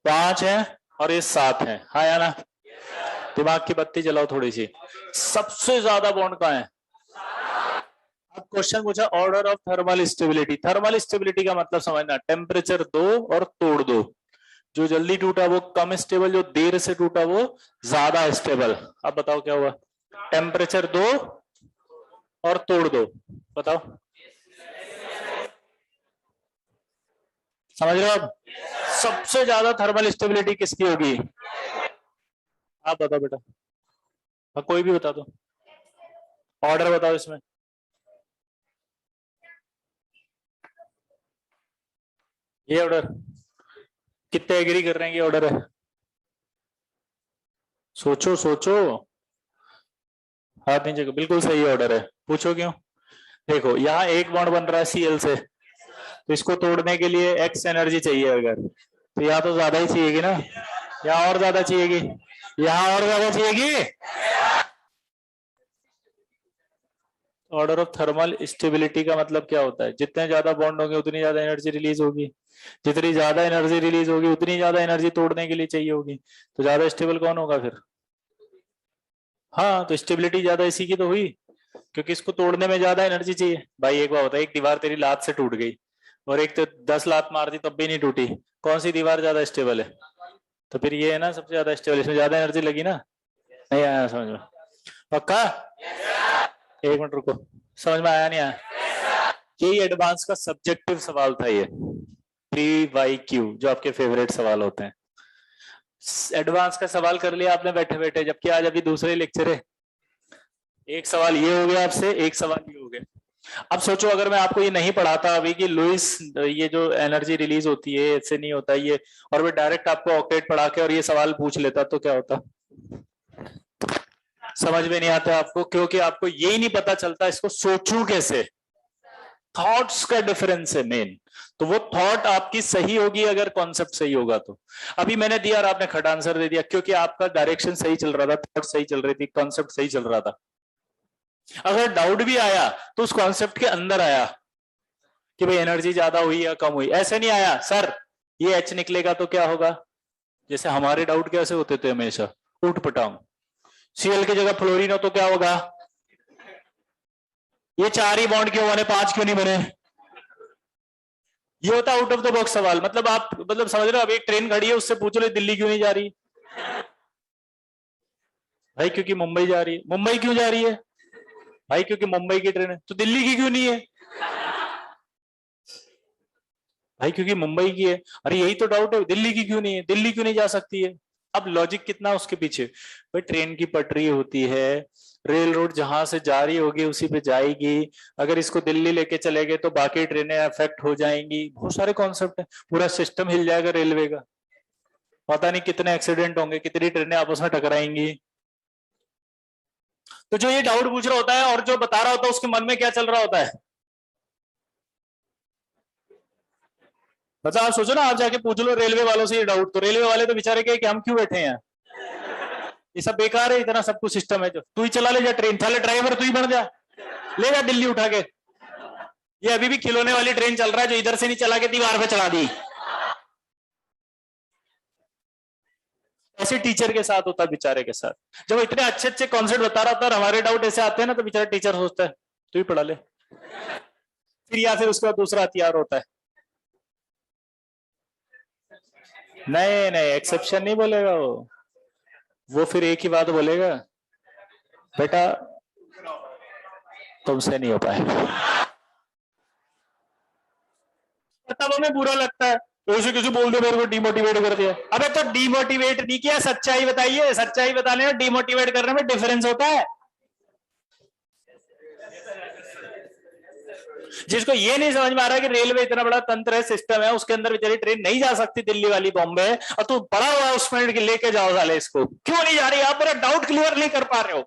5 है और ये 7 है। हाँ या ना? दिमाग की बत्ती जलाओ थोड़ी सी। सबसे ज्यादा बॉन्ड कहाँ है? अब क्वेश्चन पूछा order of thermal stability. Thermal stability का मतलब समझना, टेम्परेचर दो और तोड़ दो। जो जल्दी टूटा वो कम स्टेबल, जो देर से टूटा वो ज्यादा स्टेबल। अब बताओ क्या हुआ? टेम्परेचर दो और तोड़ दो, बताओ। समझ रहे हो अब? सबसे ज्यादा थर्मल स्टेबिलिटी किसकी होगी? आप बताओ बेटा, हाँ कोई भी बता दो, ऑर्डर बताओ इसमें। ये ऑर्डर कितने एग्री कर रहे हैं? ये ऑर्डर है? सोचो सोचो, हाथ नीचे, बिल्कुल सही ऑर्डर है। पूछो क्यों? देखो यहाँ एक बॉन्ड बन रहा है Cl से, तो इसको तोड़ने के लिए X एनर्जी चाहिए, अगर तो यहाँ तो ज्यादा ही चाहिएगी ना, यहाँ और ज्यादा चाहिएगी, यहाँ और ज्यादा चाहिएगी। ऑर्डर ऑफ थर्मल स्टेबिलिटी का मतलब क्या होता है? जितने ज्यादा बॉन्ड होंगे उतनी ज्यादा एनर्जी रिलीज होगी, जितनी ज्यादा एनर्जी रिलीज होगी उतनी ज्यादा एनर्जी तोड़ने के लिए चाहिए होगी, तो ज्यादा स्टेबल कौन होगा फिर? हाँ, तो स्टेबिलिटी ज्यादा इसी की तो हुई, क्योंकि इसको तोड़ने में ज्यादा एनर्जी चाहिए। भाई एक बात होता है, एक दीवार तेरी लात से टूट गई और एक तो 10 लात मार दी तब भी नहीं टूटी, कौन सी दीवार ज्यादा स्टेबल है? तो फिर ये है ना सबसे ज्यादा स्टेबल, इसमें ज्यादा एनर्जी लगी ना। नहीं आया समझ में? पक्का? एक मिनट रुको, समझ में आया नहीं आया? यही एडवांस का सब्जेक्टिव सवाल था ये, प्री वाई क्यू, जो आपके फेवरेट सवाल होते हैं। एडवांस का सवाल कर लिया आपने बैठे बैठे, जबकि आज अभी दूसरे लेक्चर है। एक सवाल ये हो गया आपसे, एक सवाल ये हो गया। अब सोचो अगर मैं आपको ये नहीं पढ़ाता अभी कि लुइस, ये जो एनर्जी रिलीज होती है इससे नहीं होता ये, और मैं डायरेक्ट आपको ऑक्टेट पढ़ा के और ये सवाल पूछ लेता, तो क्या होता? समझ में नहीं आता आपको, क्योंकि आपको यही नहीं पता चलता इसको सोचूं कैसे। थॉट्स का डिफरेंस है मेन। तो वो थॉट आपकी सही होगी अगर कॉन्सेप्ट सही होगा तो। अभी मैंने दिया और आपने खट आंसर दे दिया, क्योंकि आपका डायरेक्शन सही चल रहा था, थॉट सही चल रही थी, कॉन्सेप्ट सही चल रहा था। अगर डाउट भी आया तो उस कॉन्सेप्ट के अंदर आया कि भाई एनर्जी ज्यादा हुई या कम हुई, ऐसे नहीं आया सर ये एच निकलेगा तो क्या होगा। जैसे हमारे डाउट कैसे होते थे हमेशा, उठ पटांग, सीएल की जगह फ्लोरीन हो तो क्या होगा, ये 4 ही बॉन्ड क्यों बने, 5 क्यों नहीं बने। ये होता आउट ऑफ द बॉक्स सवाल, मतलब आप मतलब समझ रहे हो, अब एक ट्रेन खड़ी है उससे पूछ लो दिल्ली क्यों नहीं जा रही, भाई क्योंकि मुंबई जा रही है। मुंबई क्यों जा रही है, भाई क्योंकि मुंबई की ट्रेन है। तो दिल्ली की क्यों नहीं है, भाई क्योंकि मुंबई की है। अरे यही तो डाउट है, दिल्ली की क्यों नहीं है, दिल्ली क्यों नहीं जा सकती है। अब लॉजिक कितना उसके पीछे, भाई ट्रेन की पटरी होती है, रेल रोड जहां से जा रही होगी उसी पे जाएगी, अगर इसको दिल्ली लेके चले गए तो बाकी ट्रेनें अफेक्ट हो जाएंगी, बहुत सारे कॉन्सेप्ट है, पूरा सिस्टम हिल जाएगा रेलवे का, पता नहीं कितने एक्सीडेंट होंगे, कितनी ट्रेनें आपस में टकराएंगी। तो जो ये डाउट पूछ रहा होता है और जो बता रहा होता है उसके मन में क्या चल रहा होता है, मतलब आप सोचो ना, आप जाके पूछ लो रेलवे वालों से ये डाउट, तो रेलवे वाले तो बेचारे कहे कि हम क्यों बैठे हैं, ये सब बेकार है, इतना सब कुछ सिस्टम है, जो तू ही चला ले जा ट्रेन, चले ड्राइवर तू ही बन जा, ले जा दिल्ली उठा के। ये अभी भी खिलौने वाली ट्रेन चल रहा है जो इधर से नहीं चला के दीवार पे चढ़ा दी। ऐसे टीचर के साथ होता है, बेचारे के साथ, जब इतने अच्छे अच्छे कॉन्सेप्ट बता रहा था और हमारे डाउट ऐसे आते हैं ना, तो बेचारा टीचर सोचता है तू ही पढ़ा ले, फिर या फिर उसके बाद दूसरा हथियार होता है, नहीं नहीं एक्सेप्शन नहीं बोलेगा वो फिर एक ही बात बोलेगा, बेटा तुमसे नहीं हो पाएगा। तब हमें बुरा लगता है, तो ऐसे किसी बोल दे मेरे को डिमोटिवेट कर दिया। अबे तो डिमोटिवेट नहीं किया, सच्चाई बताइए, सच्चाई बताने में डिमोटिवेट करने में डिफरेंस होता है। जिसको ये नहीं समझ में आ रहा है कि रेलवे इतना बड़ा तंत्र है, सिस्टम है, उसके अंदर बेचारी ट्रेन नहीं जा सकती दिल्ली वाली बॉम्बे, और तू पड़ा हुआ उसमें लेके जाओ साले इसको, क्यों नहीं जा रही, आप मेरा डाउट क्लियर नहीं कर पा रहे हो।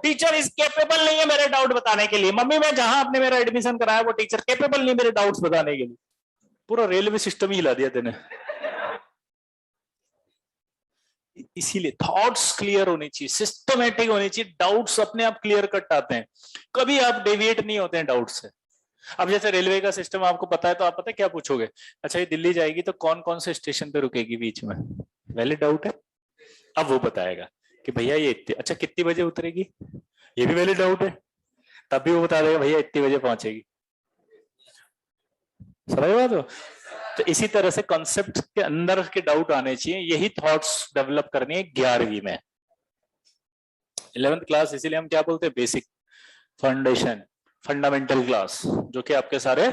टीचर इस केपेबल नहीं है मेरे डाउट बताने के लिए, मम्मी मैं जहां आपने मेरा एडमिशन कराया वो टीचर केपेबल नहीं मेरे डाउट्स बताने के लिए। पूरा रेलवे सिस्टम ही हिला दिया तेने। इसीलिए थॉट्स क्लियर होनी चाहिए, सिस्टमेटिक होनी चाहिए, डाउट्स अपने आप क्लियर कट आते हैं, कभी आप डेविएट नहीं होते हैं डाउट से। अब जैसे रेलवे का सिस्टम आपको पता है तो आप पता है क्या पूछोगे, अच्छा ये दिल्ली जाएगी तो कौन कौन से स्टेशन पे रुकेगी बीच में, वैलिड डाउट है। अब वो बताएगा कि भैया ये इतने, अच्छा कितनी बजे उतरेगी, ये भी वैलिड डाउट है, तब भी वो बता देगा भैया इतनी बजे पहुंचेगी। समझ बात हो? तो इसी तरह से कॉन्सेप्ट के अंदर के डाउट आने चाहिए, यही थॉट्स डेवलप करनी है 11वीं में। 11th क्लास इसीलिए हम क्या बोलते हैं, बेसिक फाउंडेशन, फंडामेंटल क्लास, जो कि आपके सारे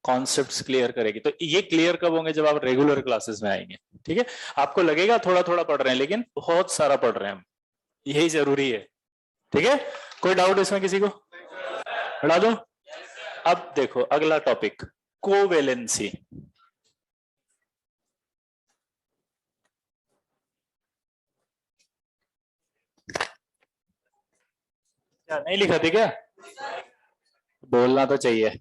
कॉन्सेप्ट्स क्लियर करेगी। तो ये क्लियर कब होंगे, जब आप रेगुलर क्लासेस में आएंगे। ठीक है, आपको लगेगा थोड़ा थोड़ा पढ़ रहे हैं, लेकिन बहुत सारा पढ़ रहे हैं हम, यही जरूरी है। ठीक है, कोई डाउट इसमें किसी को, हटा दो। अब देखो अगला टॉपिक, कोवेलेंसी। क्या नहीं लिखा थी क्या, बोलना तो चाहिए।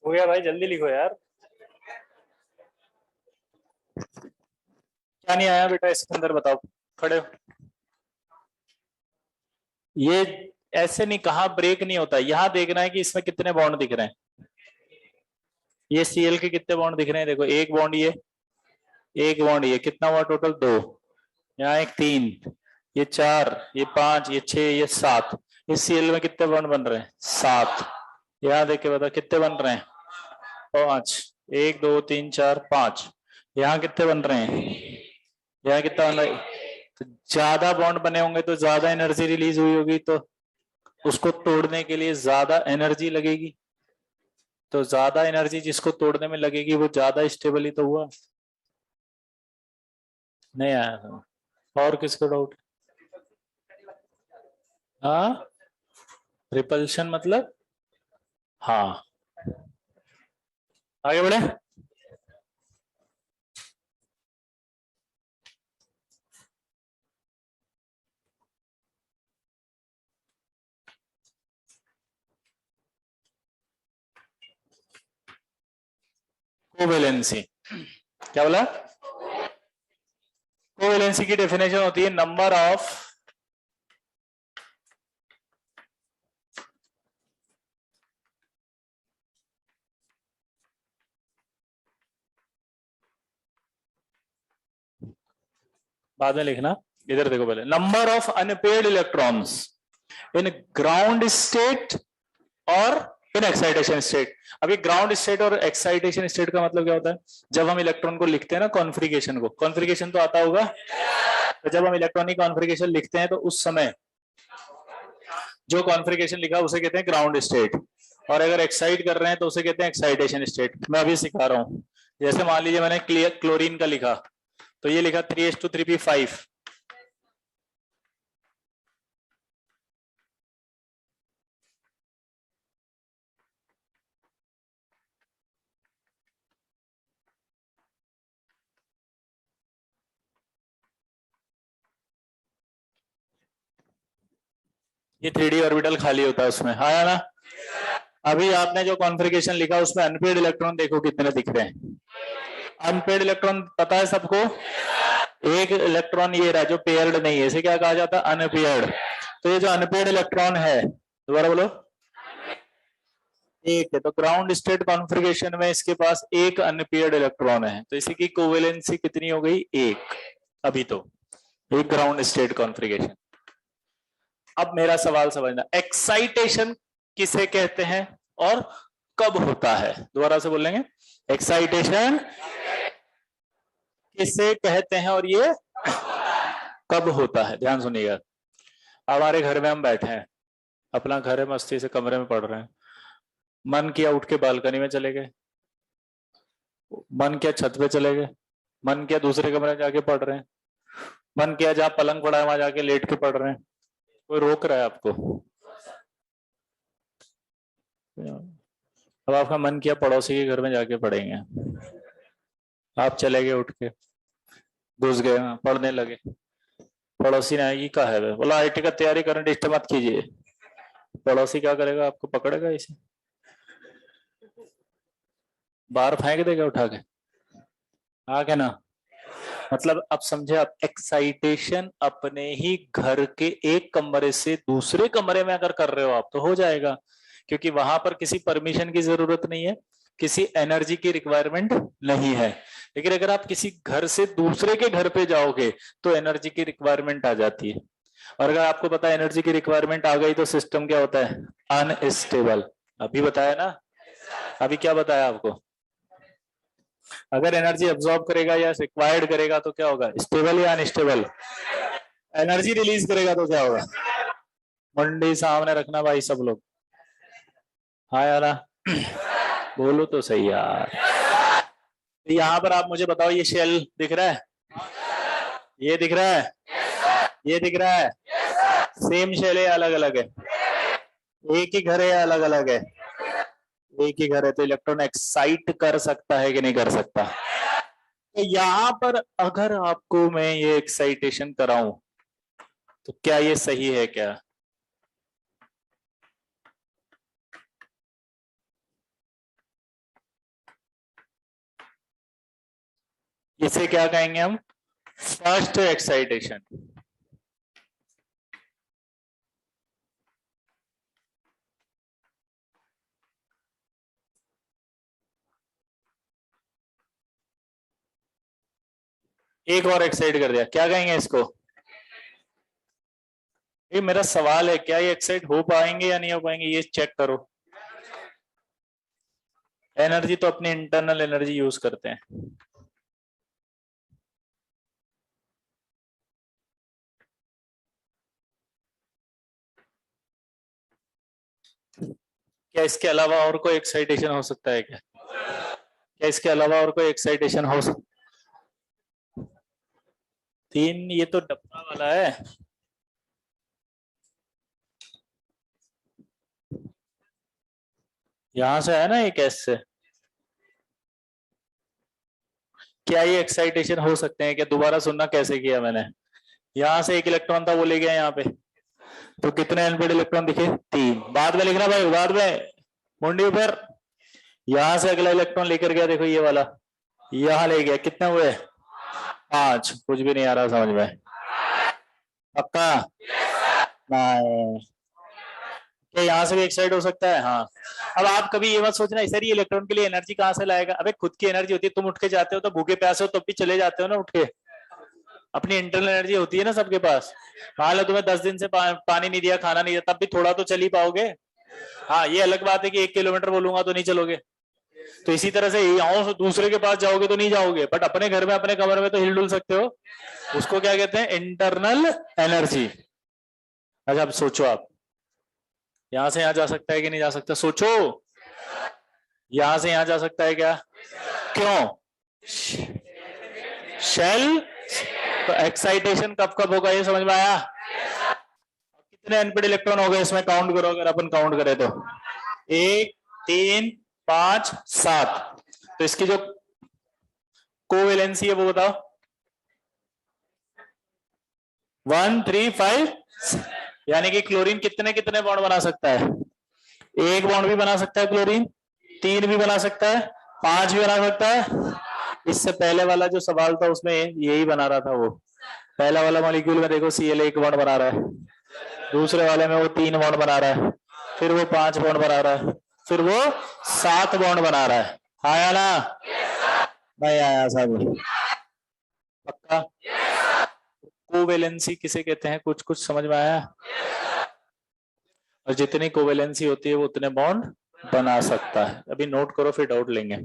हो गया भाई, जल्दी लिखो यार। क्या नहीं आया बेटा इसके अंदर, बताओ, खड़े हो। ये ऐसे नहीं, कहा ब्रेक नहीं होता, यहां देखना है कि इसमें कितने बॉन्ड दिख रहे हैं। ये सीएल के कितने बॉन्ड दिख रहे हैं, देखो एक बॉन्ड ये, एक बॉन्ड ये, कितना हुआ टोटल, 2, यहाँ एक 3, ये 4, ये 5, ये 6, ये 7। इस सीएल में कितने बॉन्ड बन रहे हैं, 7। यहाँ देख के बता कितने बन रहे हैं, 5, 1 2 3 4 5। यहाँ कितने बन रहे हैं, यहाँ कितना बन रहा है। तो ज्यादा बॉन्ड बने होंगे तो ज्यादा एनर्जी रिलीज हुई होगी, तो उसको तोड़ने के लिए ज्यादा एनर्जी लगेगी। तो ज्यादा एनर्जी जिसको तोड़ने में लगेगी वो ज्यादा स्टेबल ही तो हुआ। नहीं आया था। और किसको डाउट। हाँ, रिपल्शन मतलब, हाँ, आगे बढ़े। कोवेलेंसी, क्या बोला, कोवेलेंसी की डेफिनेशन होती है नंबर ऑफ बाद में लिखना, इधर देखो पहले, number of unpaired electrons in ground state और इन एक्साइटेशन स्टेट। अभी ग्राउंड स्टेट और एक्साइटेशन स्टेट का मतलब क्या होता है, जब हम इलेक्ट्रॉन को लिखते हैं ना, कॉन्फ्रिगेशन को, कॉन्फ्रिगेशन तो आता होगा। तो जब हम इलेक्ट्रॉनिक कॉन्फ्रिगेशन लिखते हैं तो उस समय जो कॉन्फ्रिगेशन लिखा उसे कहते हैं ग्राउंड स्टेट, और अगर एक्साइट कर रहे हैं तो उसे कहते हैं एक्साइटेशन स्टेट। मैं अभी सिखा रहा हूं, जैसे मान लीजिए मैंने क्लोरीन का लिखा, तो ये लिखा 3:3p5। ये 3D ऑर्बिटल खाली होता है उसमें, आया ना। अभी आपने जो कॉन्फ़िगरेशन लिखा उसमें अनपेयर्ड इलेक्ट्रॉन देखो कितने दिख रहे हैं। अनपेयर्ड इलेक्ट्रॉन पता है सबको, एक इलेक्ट्रॉन ये रहा जो पेयर्ड नहीं है, इसे क्या कहा जाता है, अनपेयर्ड। तो ये जो अनपेयर्ड इलेक्ट्रॉन है, दोबारा बोलो, एक है, तो ग्राउंड स्टेट कॉन्फ़िगरेशन में इसके पास एक अनपेयर्ड इलेक्ट्रॉन है, तो इसी की कोवेलेंसी कितनी हो गई? एक। अभी तो एक ग्राउंड स्टेट कॉन्फ़िगरेशन। अब मेरा सवाल समझना, एक्साइटेशन किसे कहते हैं और कब होता है? दोबारा से बोलेंगे, एक्साइटेशन किसे कहते हैं और ये कब होता है? ध्यान सुनिएगा। हमारे घर में हम बैठे हैं, अपना घर है, मस्ती से कमरे में पढ़ रहे हैं, मन किया उठ के बालकनी में चले गए, मन किया छत पे चले गए, मन किया दूसरे कमरे में जाके पढ़ रहे हैं, मन किया जहां पलंग पड़ा है वहां जाके लेट के पढ़ रहे हैं। कोई रोक रहा है आपको? अब आपका मन किया पड़ोसी के घर में जाके पढ़ेंगे, आप चले गए उठ के, घुस गए, पढ़ने लगे। पड़ोसी ने आएगी, कहा है बोला आईटी का तैयारी करने, डिस्टर्ब मत कीजिए। पड़ोसी क्या करेगा? आपको पकड़ेगा, इसे बाहर फेंक देगा उठा के, आगे ना। मतलब अब समझे आप, एक्साइटेशन अपने ही घर के एक कमरे से दूसरे कमरे में अगर कर रहे हो आप तो हो जाएगा, क्योंकि वहां पर किसी परमिशन की जरूरत नहीं है, किसी एनर्जी की रिक्वायरमेंट नहीं है। लेकिन अगर आप किसी घर से दूसरे के घर पे जाओगे तो एनर्जी की रिक्वायरमेंट आ जाती है, और अगर आपको पता है एनर्जी की रिक्वायरमेंट आ गई तो सिस्टम क्या होता है? अनस्टेबल। अभी बताया ना, अभी क्या बताया आपको? अगर एनर्जी एब्जॉर्ब करेगा या रिक्वायर्ड करेगा तो क्या होगा? स्टेबल या अनस्टेबल? एनर्जी रिलीज करेगा तो क्या होगा? मंडी सामने रखना भाई सब लोग। हाँ यार, बोलो तो सही यार। यहाँ पर आप मुझे बताओ, ये शेल दिख रहा है? ये दिख रहा है? ये दिख रहा है? सेम शेल है, अलग अलग है? एक ही घर है या अलग अलग है? एक ही घर है, तो इलेक्ट्रॉन एक्साइट कर सकता है कि नहीं कर सकता? तो यहां पर अगर आपको मैं ये एक्साइटेशन कराऊं तो क्या ये सही है क्या? इसे क्या कहेंगे हम? First excitation. एक और एक्साइट कर दिया, क्या कहेंगे इसको? ये मेरा सवाल है, क्या ये एक्साइट हो पाएंगे या नहीं हो पाएंगे, ये चेक करो। एनर्जी तो अपनी इंटरनल एनर्जी यूज करते हैं। क्या इसके अलावा और कोई एक्साइटेशन हो सकता है क्या? क्या इसके अलावा और कोई एक्साइटेशन हो सकता? तीन, ये तो डब्बा वाला है। यहां से है ना एक एस से, क्या ये एक्साइटेशन हो सकते हैं क्या? दोबारा सुनना कैसे किया मैंने। यहां से एक इलेक्ट्रॉन था, वो ले गया यहाँ पे, तो कितने अनपेड इलेक्ट्रॉन दिखे? तीन। बाद में लिखना भाई, बाद में मुंडी ऊपर। यहां से अगला इलेक्ट्रॉन लेकर गया, देखो ये वाला, यहां ले गया, कितने हुए? पांच। कुछ भी नहीं आ रहा समझ में? पक्का? नहीं। क्या यहाँ से भी एक्साइट हो सकता है? हाँ। अब आप कभी ये मत सोचना सर ये इलेक्ट्रॉन के लिए एनर्जी कहाँ से लाएगा। अबे खुद की एनर्जी होती है, तुम उठ के जाते हो तो भूखे प्यासे हो तब भी चले जाते हो ना उठ के। अपनी इंटरनल एनर्जी होती है ना सबके पास। मान लो तुम्हें 10 दिन से पानी नहीं दिया, खाना नहीं दिया, तब भी थोड़ा तो चल ही पाओगे। हाँ, ये अलग बात है कि 1 किलोमीटर बोलूंगा तो नहीं चलोगे। तो इसी तरह से यहाँ से दूसरे के पास जाओगे तो नहीं जाओगे, बट अपने घर में अपने कमरे में तो हिल डुल सकते हो। उसको क्या कहते हैं? Internal energy. अच्छा अब सोचो, आप यहां से यहां जा सकता है कि नहीं जा सकता? सोचो, यहां से यहां जा सकता है क्या? क्यों? शेल। तो एक्साइटेशन कब कब होगा ये समझ में आया? कितने अनपेड इलेक्ट्रॉन हो गए इसमें? काउंट करो, अगर अपन काउंट करें तो 1 3 5 7। तो इसकी जो कोवेलेंसी है वो बताओ। 1 3 5। यानी कि क्लोरीन कितने कितने बॉन्ड बना सकता है? 1 बॉन्ड भी बना सकता है क्लोरीन, 3 भी बना सकता है, 5 भी बना सकता है। इससे पहले वाला जो सवाल था उसमें यही बना रहा था वो। पहला वाला मॉलिक्यूल में देखो Cl 1 बॉन्ड बना रहा है, दूसरे वाले में वो 3 बॉन्ड बना रहा है, फिर वो 5 बॉन्ड बना रहा है, फिर वो 7 बॉन्ड बना रहा है। आया ना? नहीं आया सब? पक्का? कोवेलेंसी किसे कहते हैं? कुछ कुछ समझ में आया? और जितनी कोवेलेंसी होती है वो उतने बॉन्ड बना सकता है। अभी नोट करो, फिर डाउट लेंगे।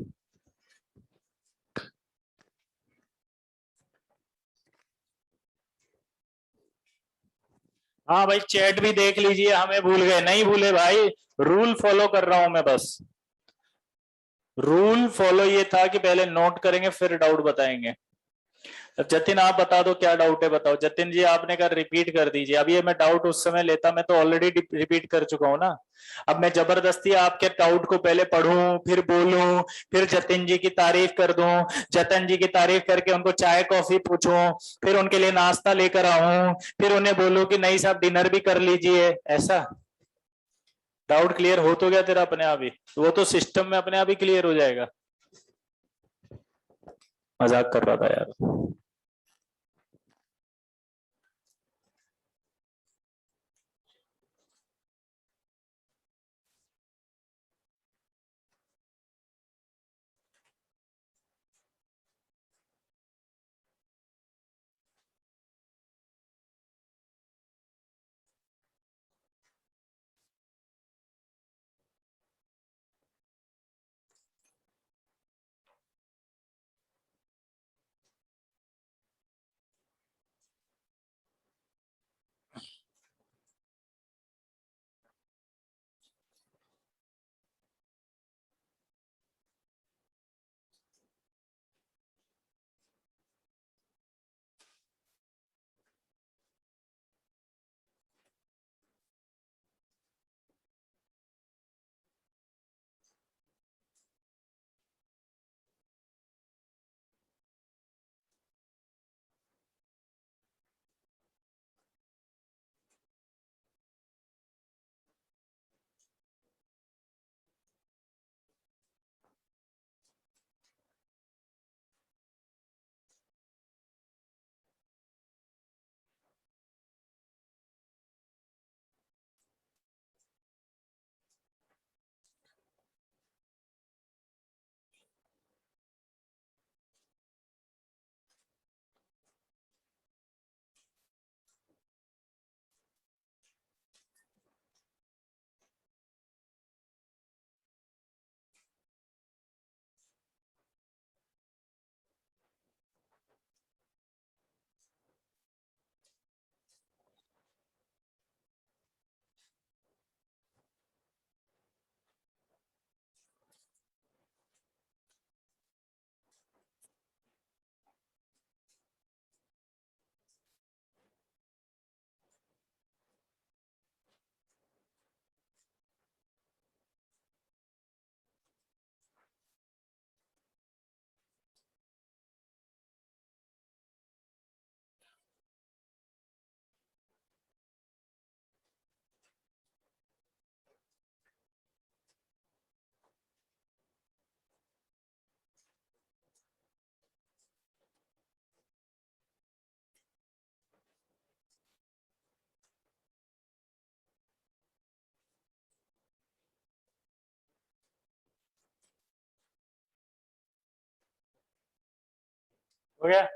हाँ भाई, चैट भी देख लीजिए। हमें भूल गए? नहीं भूले भाई, रूल फॉलो कर रहा हूं मैं बस। रूल फॉलो ये था कि पहले नोट करेंगे फिर डाउट बताएंगे। जतिन आप बता दो क्या डाउट है, बताओ। जतिन जी आपने कहा रिपीट कर दीजिए। अब ये मैं डाउट उस समय लेता, मैं तो ऑलरेडी रिपीट कर चुका हूं ना। अब मैं जबरदस्ती आपके डाउट को पहले पढ़ूं, फिर बोलूं, फिर जतिन जी की तारीफ कर दूं, जतिन जी की तारीफ करके उनको चाय कॉफी पूछूं, फिर उनके लिए नाश्ता लेकर आऊं, फिर उन्हें बोलूं कि नहीं साहब डिनर भी कर लीजिए। ऐसा डाउट क्लियर हो तो गया तेरा अपने आप ही? वो तो सिस्टम में अपने आप ही क्लियर हो जाएगा। मजाक कर रहा था यार। हो गया?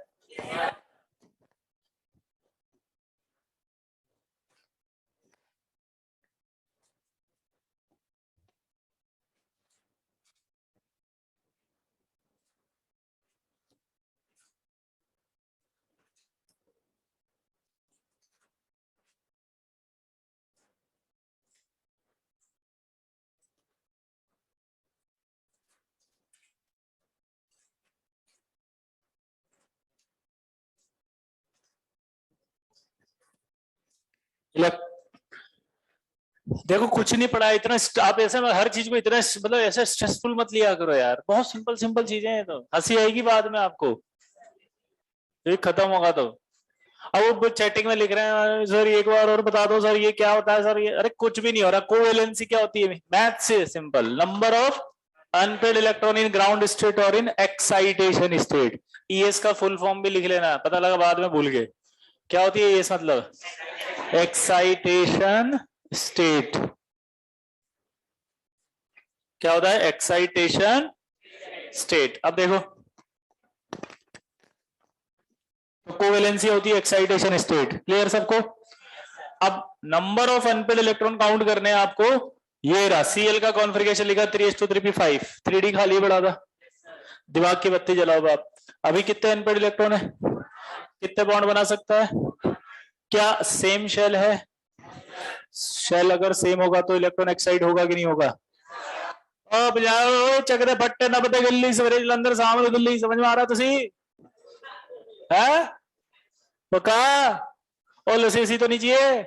देखो कुछ नहीं पढ़ा इतना। आप ऐसे हर चीज को इतना मतलब ऐसे स्ट्रेसफुल मत लिया करो यार। बहुत सिंपल सिंपल चीजें हैं, तो हंसी आएगी बाद में आपको ये खत्म होगा तो। अब वो चैटिंग में लिख रहे हैं सर एक बार और बता दो सर ये क्या होता है सर ये। अरे कुछ भी नहीं हो रहा। कोवेलेंसी क्या होती है? मैथ से simple, number of unpaired electron in ground state और इन एक्साइटेशन स्टेट। ईएस का फुल फॉर्म भी लिख लेना, पता लगा बाद में भूल गए। क्या होती है ईएस? मतलब एक्साइटेशन स्टेट। क्या होता है? Excitation state. अब देखो, तो कोवेलेंसी होती है एक्साइटेशन स्टेट। क्लियर सबको? अब number of unpaired electron count करने हैं आपको। ये रहा Cl का कॉन्फ़िगरेशन लिखा 3:3p5, 3d खाली बड़ा था। दिमाग की बत्ती जलाओ बाप। अभी कितने अनपेड इलेक्ट्रॉन है? कितने बॉन्ड बना सकता है? क्या सेम शेल है? शेल अगर सेम होगा तो इलेक्ट्रॉन एक्साइट होगा कि नहीं होगा? अब जाओ चकरे फट्टे नबते गिल्ली सवेरे जलंधर सामने दिल्ली, समझ में आ रहा तुसी है? पक्का? और लसी तो नहीं चाहिए?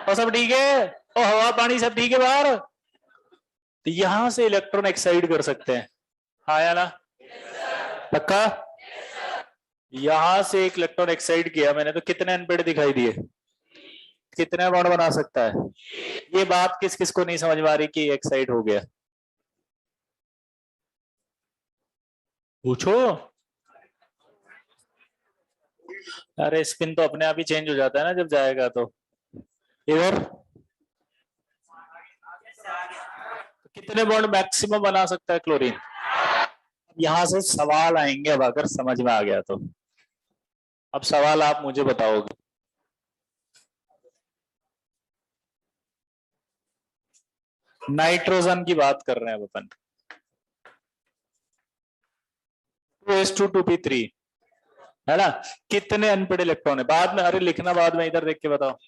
और सब ठीक है? और हवा पानी सब ठीक है बाहर? तो यहां से इलेक्ट्रॉन एक्साइड कर सकते हैं, हाँ या ना? पक्का? यहां से एक इलेक्ट्रॉन एक्साइड किया मैंने तो कितने अनपेड दिखाई दिए? कितने बॉन्ड बना सकता है? ये बात किस किस को नहीं समझ में आ रही कि एक्साइड हो गया? पूछो। अरे स्पिन तो अपने आप ही चेंज हो जाता है ना जब जाएगा तो। इधर कितने बॉन्ड मैक्सिमम बना सकता है क्लोरीन? यहां से सवाल आएंगे अब, अगर समझ में आ गया तो। अब सवाल आप मुझे बताओगे। नाइट्रोजन की बात कर रहे हैं अपन। 2s2 2p3 है ना? कितने अनपेड इलेक्ट्रॉन है? बाद में, अरे लिखना बाद में, इधर देख के बताओ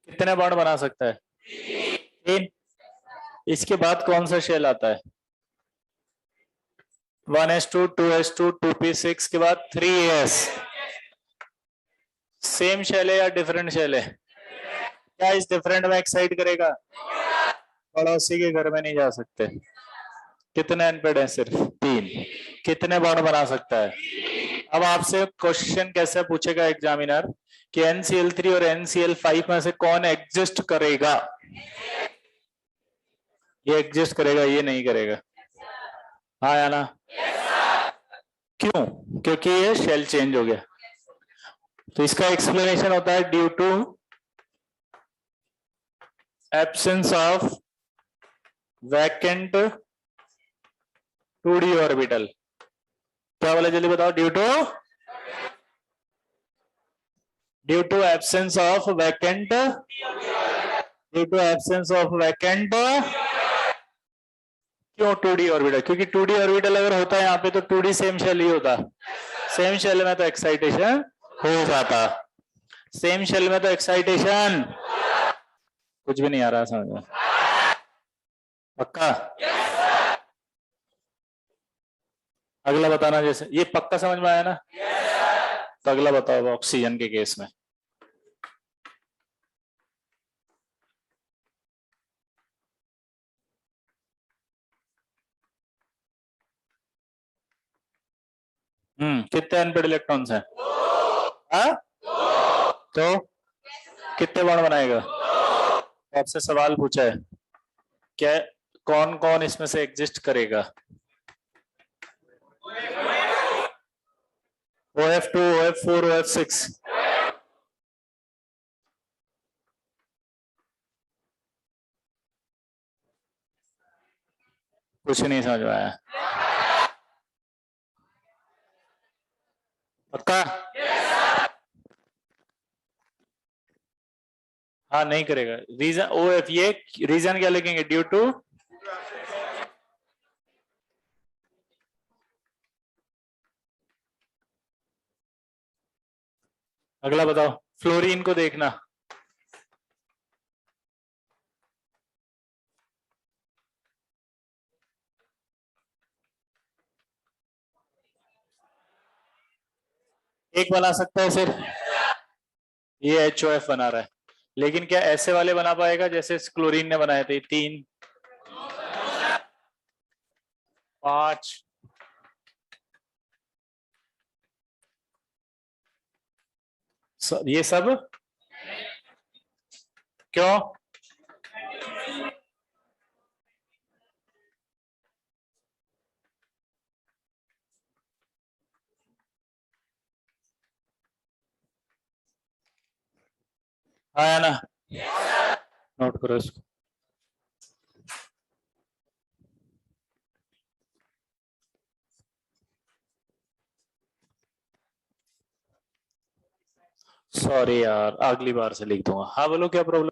कितने बॉन्ड बना सकता है? 3। इसके बाद कौन सा शेल आता है? 1s2 2s2 2p6 के बाद 3s। सेम शेल है या डिफरेंट शेल है? क्या इस डिफरेंट में एक्साइट करेगा? पड़ोसी के घर में नहीं जा सकते। कितने अनपेड है? सिर्फ 3। कितने बॉन्ड बना सकता है? अब आपसे क्वेश्चन कैसे पूछेगा एग्जामिनर कि NCl3 और NCl5 में से कौन एग्जिस्ट करेगा? ये एग्जिस्ट करेगा, ये नहीं करेगा, हाँ या ना? क्यों? क्योंकि ये शेल चेंज हो गया। तो इसका एक्सप्लेनेशन होता है due to absence of vacant 2d orbital. क्या बोले जल्दी बताओ? Due to absence of vacant, due to absence of vacant. क्यों 2d ऑर्बिटल? क्योंकि 2d ऑर्बिटल अगर होता है यहाँ पे तो 2d सेम शेल ही होता। सेम शेल में तो एक्साइटेशन हो जाता। सेम शेल में तो एक्साइटेशन, कुछ भी नहीं आ रहा समझ में? पक्का? अगला बताना। जैसे ये पक्का समझ में आया ना? तो अगला बताओ ऑक्सीजन के केस में। कितने अनपेड इलेक्ट्रॉन्स हैं? हाँ? तो कितने बॉन्ड बनाएगा? तो आपसे सवाल पूछा है क्या, कौन कौन इसमें से एग्जिस्ट करेगा? OF2 OF4 OF6। कुछ नहीं समझ में आया? पक्का? हाँ नहीं करेगा। रीजन OF, ये रीजन क्या लिखेंगे? ड्यू टू अगला बताओ। फ्लोरीन को देखना, एक बना सकता है सिर्फ, ये HOF बना रहा है। लेकिन क्या ऐसे वाले बना पाएगा जैसे क्लोरीन ने बनाए थे? 3 5 ये सब क्यों? आया ना? नोट करो इसको। सॉरी यार, अगली बार से लिख दूंगा। हाँ बोलो, क्या प्रॉब्लम?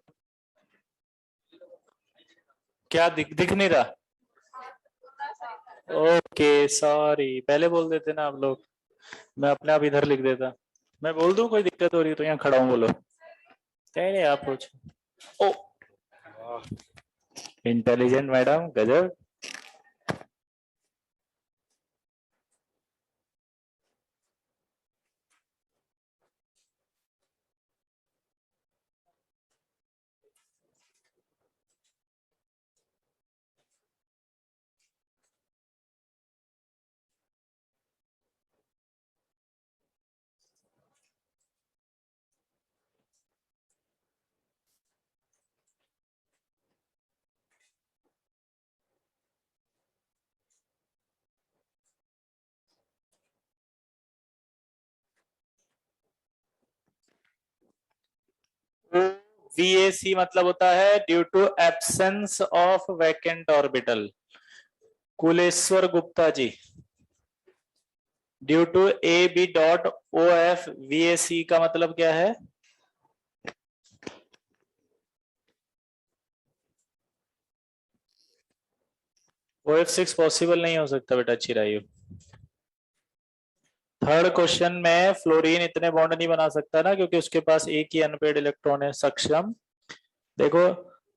क्या दिख नहीं रहा? ओके सॉरी, पहले बोल देते ना आप लोग, मैं अपने आप इधर लिख देता। मैं बोल दूं कोई दिक्कत हो रही है तो यहाँ खड़ा हूँ, बोलो। कहीं नहीं, आप पूछो। ओ इंटेलिजेंट मैडम, गजब। VAC मतलब होता है due to absence of vacant orbital. Kuleshwar Gupta ji, due to AB.OF VAC का मतलब क्या है? OF6 पॉसिबल नहीं हो सकता बेटा चिरायु। थर्ड क्वेश्चन में फ्लोरीन इतने बॉन्ड नहीं बना सकता ना, क्योंकि उसके पास एक ही अनपेड इलेक्ट्रॉन है। सक्षम देखो,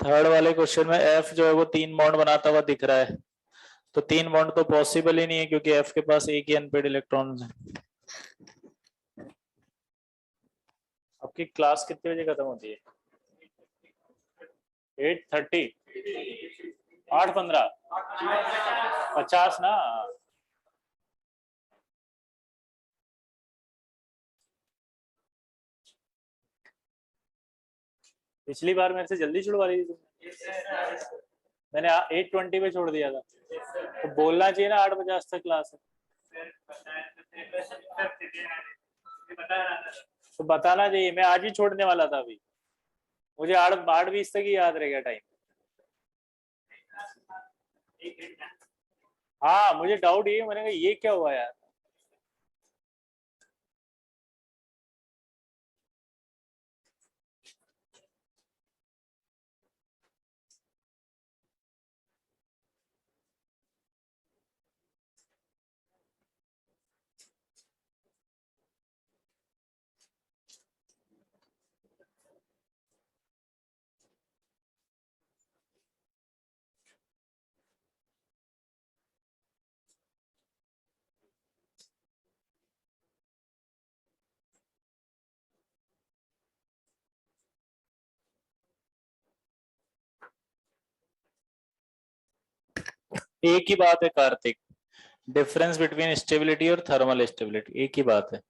थर्ड वाले क्वेश्चन में F जो है वो 3 बॉन्ड बनाता हुआ दिख रहा है, तो 3 बॉन्ड तो पॉसिबल ही नहीं है, क्योंकि F के पास एक ही अनपेड इलेक्ट्रॉन है। आपकी क्लास कितने बजे खत्म होती है? 8:30, 8:15, 50 ना। पिछली बार मेरे से जल्दी छुड़वा रही थी तुमने। मैंने 8:20 पे छोड़ दिया था, तो बोलना चाहिए ना 8:50 तक क्लास है। तो बताना चाहिए, मैं आज ही छोड़ने वाला था अभी। मुझे 8:20 तक ही याद रहेगा टाइम। हाँ मुझे डाउट ये, मैंने कहा ये क्या हुआ यार। एक ही बात है कार्तिक, डिफरेंस बिटवीन स्टेबिलिटी और थर्मल स्टेबिलिटी एक ही बात है।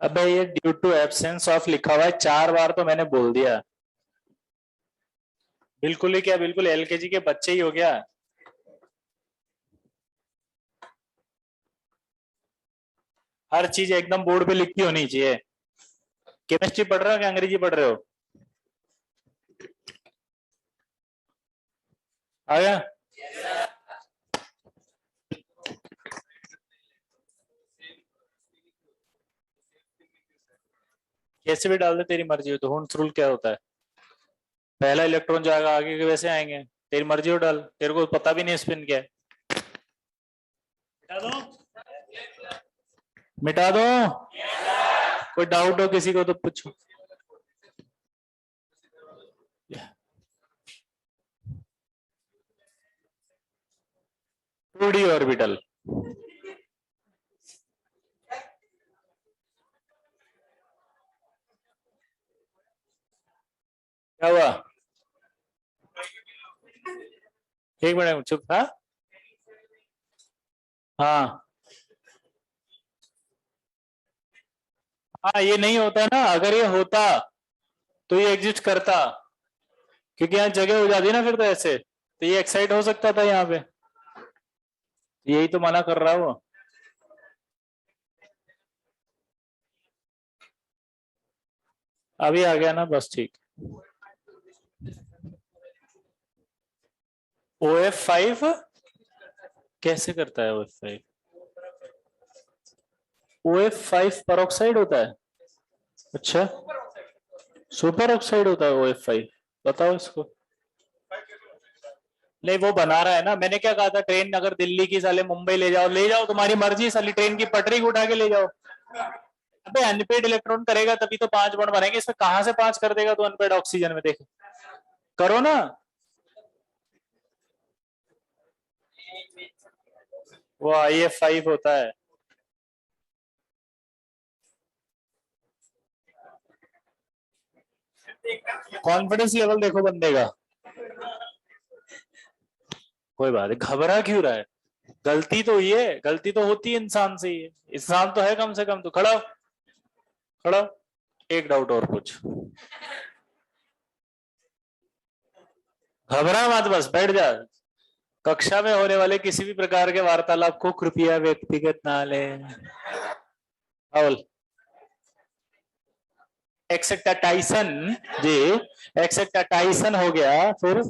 अबे ये ड्यू टू एब्सेंस ऑफ लिखा हुआ है 4 बार, तो मैंने बोल दिया। बिल्कुल ही क्या, बिल्कुल LKG के बच्चे ही हो गया। हर चीज एकदम बोर्ड पे लिखी होनी चाहिए। केमिस्ट्री पढ़ रहे हो क्या अंग्रेजी पढ़ रहे हो? आ गया? कैसे भी डाल दे, तेरी मर्जी हो। तो हुंस रूल क्या होता है? पहला इलेक्ट्रॉन जाएगा, आगे के वैसे आएंगे, तेरी मर्जी हो डाल। तेरे को पता भी नहीं स्पिन क्या है। मिटा दो, मिटा दो। कोई डाउट हो किसी को तो पूछो। 2D ऑर्बिटल, क्या हुआ? एक मिनट चुप था। हाँ हाँ, ये नहीं होता ना, अगर ये होता तो ये एग्जिस्ट करता, क्योंकि यहाँ जगह हो जाती है ना फिर, तो ऐसे तो ये एक्साइट हो सकता था यहाँ पे, यही तो मना कर रहा है वो। अभी आ गया ना, बस ठीक। OF5 कैसे करता है? OF5 परऑक्साइड होता है? अच्छा, सुपर ऑक्साइड होता है OF5, बताओ इसको। नहीं, वो बना रहा है ना, मैंने क्या कहा था, ट्रेन अगर दिल्ली की साले मुंबई ले जाओ तुम्हारी मर्जी, साली ट्रेन की पटरी को उठा के ले जाओ। अबे अनपेड इलेक्ट्रॉन करेगा तभी तो 5 बॉन्ड बनेंगे, इसमें कहां से 5 कर देगा तो अनपेड ऑक्सीजन में, देख करो ना। वो IF5 होता है। कॉन्फिडेंस लेवल देखो बंदे का। कोई बात है, घबरा क्यों रहा है? गलती तो ये गलती तो होती है इंसान से, ही इंसान तो है कम से कम, तो खड़ा खड़ा। एक डाउट और पूछ, घबरा मत, बस बैठ जा। कक्षा में होने वाले किसी भी प्रकार के वार्तालाप को कृपया व्यक्तिगत ना लें। एक्सेप्टाटाइसन जी, एक्सेप्टाटाइसन हो गया, फिर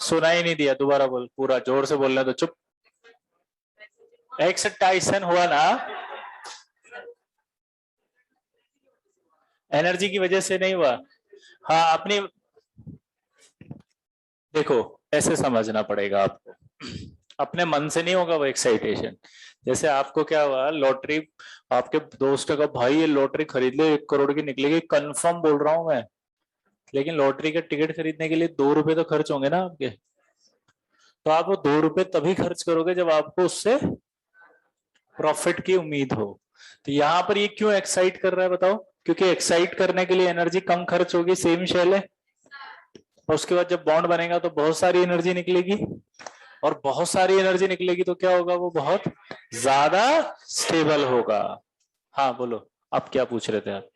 सुना ही नहीं दिया, दोबारा बोल, पूरा जोर से बोलना तो चुप। एक्सेप्टाइसन हुआ ना, एनर्जी की वजह से नहीं हुआ। हाँ, अपनी देखो ऐसे समझना पड़ेगा आपको, अपने मन से नहीं होगा वो एक्साइटेशन। जैसे आपको क्या हुआ, लॉटरी, आपके दोस्त का भाई ये लॉटरी खरीद ले 1 करोड़ की निकलेगी, कंफर्म बोल रहा हूं मैं, लेकिन लॉटरी का टिकट खरीदने के लिए 2 रुपए तो खर्च होंगे ना आपके, तो आप वो 2 रुपए तभी खर्च करोगे जब आपको उससे प्रॉफिट की उम्मीद हो। तो यहाँ पर ये क्यों एक्साइट कर रहा है बताओ? क्योंकि एक्साइट करने के लिए एनर्जी कम खर्च होगी, सेम शेल है, और उसके बाद जब बॉन्ड बनेगा तो बहुत सारी एनर्जी निकलेगी, और बहुत सारी एनर्जी निकलेगी तो क्या होगा, वो बहुत ज्यादा स्टेबल होगा। हाँ बोलो, आप क्या पूछ रहे थे आप?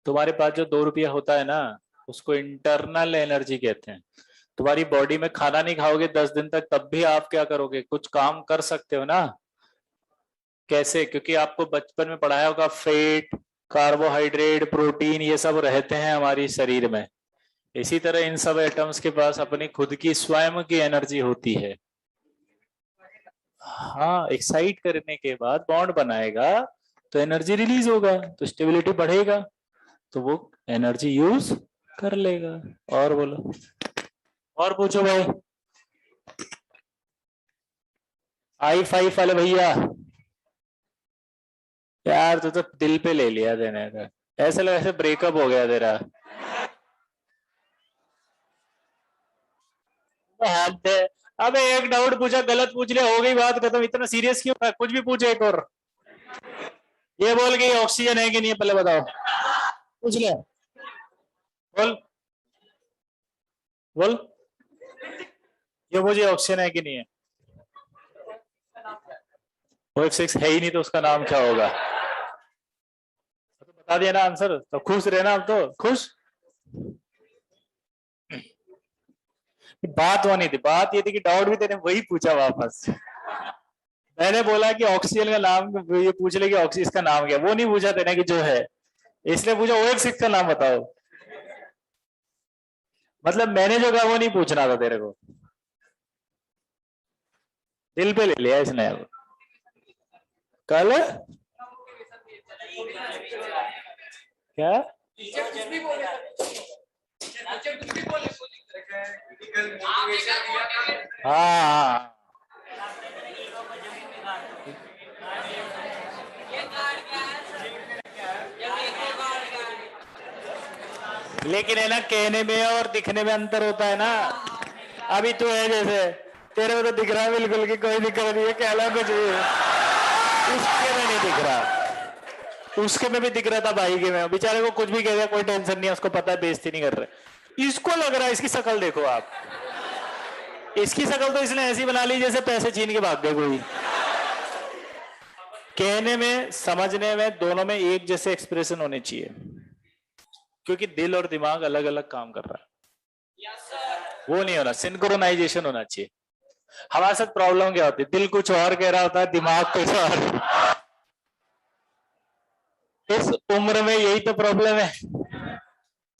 तुम्हारे पास जो 2 रुपया होता है ना, उसको इंटरनल एनर्जी कहते हैं। तुम्हारी बॉडी में खाना नहीं खाओगे 10 दिन तक, तब भी आप क्या करोगे, कुछ काम कर सकते हो ना। कैसे? क्योंकि आपको बचपन में पढ़ाया होगा, फैट, कार्बोहाइड्रेट, प्रोटीन, ये सब रहते हैं हमारी शरीर में। इसी तरह इन सब एटम्स के पास अपनी खुद की स्वयं की एनर्जी होती है। हाँ, एक्साइट करने के बाद बॉन्ड बनाएगा तो एनर्जी रिलीज होगा, तो स्टेबिलिटी बढ़ेगा, तो वो एनर्जी यूज कर लेगा। और बोलो, और पूछो भाई। I5 वाले भैया, यार तू तो दिल पे ले लिया देने का, ऐसे लगा ऐसे ब्रेकअप हो गया तेरा। हद है। अबे एक डाउट पूछा, गलत पूछ लिया, हो गई बात खत्म, इतना सीरियस क्यों है? कुछ भी पूछ एक और। ये बोल के ऑक्सीजन है कि नहीं है पहले बताओ, पूछ ले, बोल बोल, ये मुझे ऑक्सीजन है कि नहीं है? OF6 है ही नहीं तो उसका नाम क्या होगा? तो बता दिया ना आंसर, तो खुश रहना, अब तो खुश। बात वो नहीं थी, बात ये थी कि डाउट भी तेने वही पूछा वापस। मैंने बोला कि ऑक्सीजन का नाम, ये पूछ ले कि ऑक्सीजन इसका नाम क्या, वो नहीं पूछा तेने कि जो है, इसलिए पूछा OF6 का नाम बताओ। मतलब मैंने जो कहा वो नहीं पूछना था तेरे को, दिल पे ले लिया इसने अब। कल क्या? हाँ हाँ, लेकिन है ना, कहने में और दिखने में अंतर होता है ना। अभी तू है जैसे, तेरे में तो दिख रहा है बिल्कुल कि कोई दिक्कत नहीं है, कहला कुछ भी है। उसके में नहीं दिख रहा, उसके में भी दिख रहा था भाई के में, बेचारे को कुछ भी कह दिया कोई टेंशन नहीं है, उसको पता है बेइज्जती नहीं कर रहे। इसको लग रहा है, इसकी शक्ल देखो आप, इसकी शक्ल तो इसने ऐसी बना ली जैसे पैसे छीन के भाग गए कोई। कहने में समझने में दोनों में एक जैसे एक्सप्रेशन होने चाहिए, क्योंकि दिल और दिमाग अलग अलग काम कर रहा है। वो नहीं होना, सिंक्रोनाइजेशन होना चाहिए। हमारे साथ प्रॉब्लम क्या होती है, दिल कुछ और कह रहा होता है, दिमाग कुछ और। इस उम्र में यही तो प्रॉब्लम है,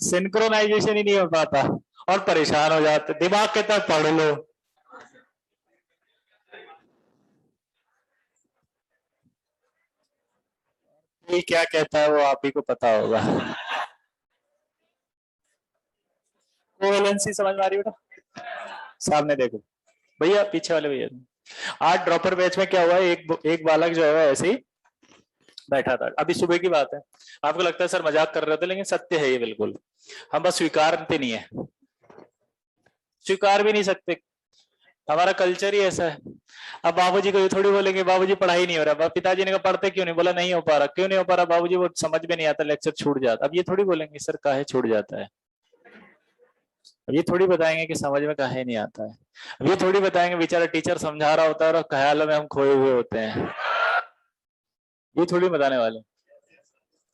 सिंक्रोनाइजेशन ही नहीं हो पाता और परेशान हो जाते। दिमाग कहता है पढ़ लो, ये क्या कहता है वो आप ही को पता होगा। कोवेलेंसी समझ में आ रही बेटा? सामने देखो भैया, पीछे वाले भैया। आज ड्रॉपर बैच में क्या हुआ, एक बालक जो है ऐसे ही बैठा था, अभी सुबह की बात है। आपको लगता है सर मजाक कर रहे थे, लेकिन सत्य है ये बिल्कुल। हम बस स्वीकारते नहीं है, स्वीकार भी नहीं सकते, हमारा कल्चर ही ऐसा है। अब बाबूजी को ये थोड़ी बोलेंगे बाबूजी पढ़ाई नहीं हो रहा, पिताजी ने कहा पढ़ते क्यों नहीं, बोला नहीं हो पा रहा। क्यों नहीं हो पा रहा बाबूजी? वो समझ में नहीं आता, लेक्चर छूट जाता। अब ये थोड़ी बोलेंगे सर काहे छूट जाता है, अब ये थोड़ी बताएंगे कि समझ में काहे नहीं आता है। अब ये थोड़ी बताएंगे बेचारा टीचर समझा रहा होता है और ख्यालों में हम खोए हुए होते हैं। ये थोड़ी बताने वाले।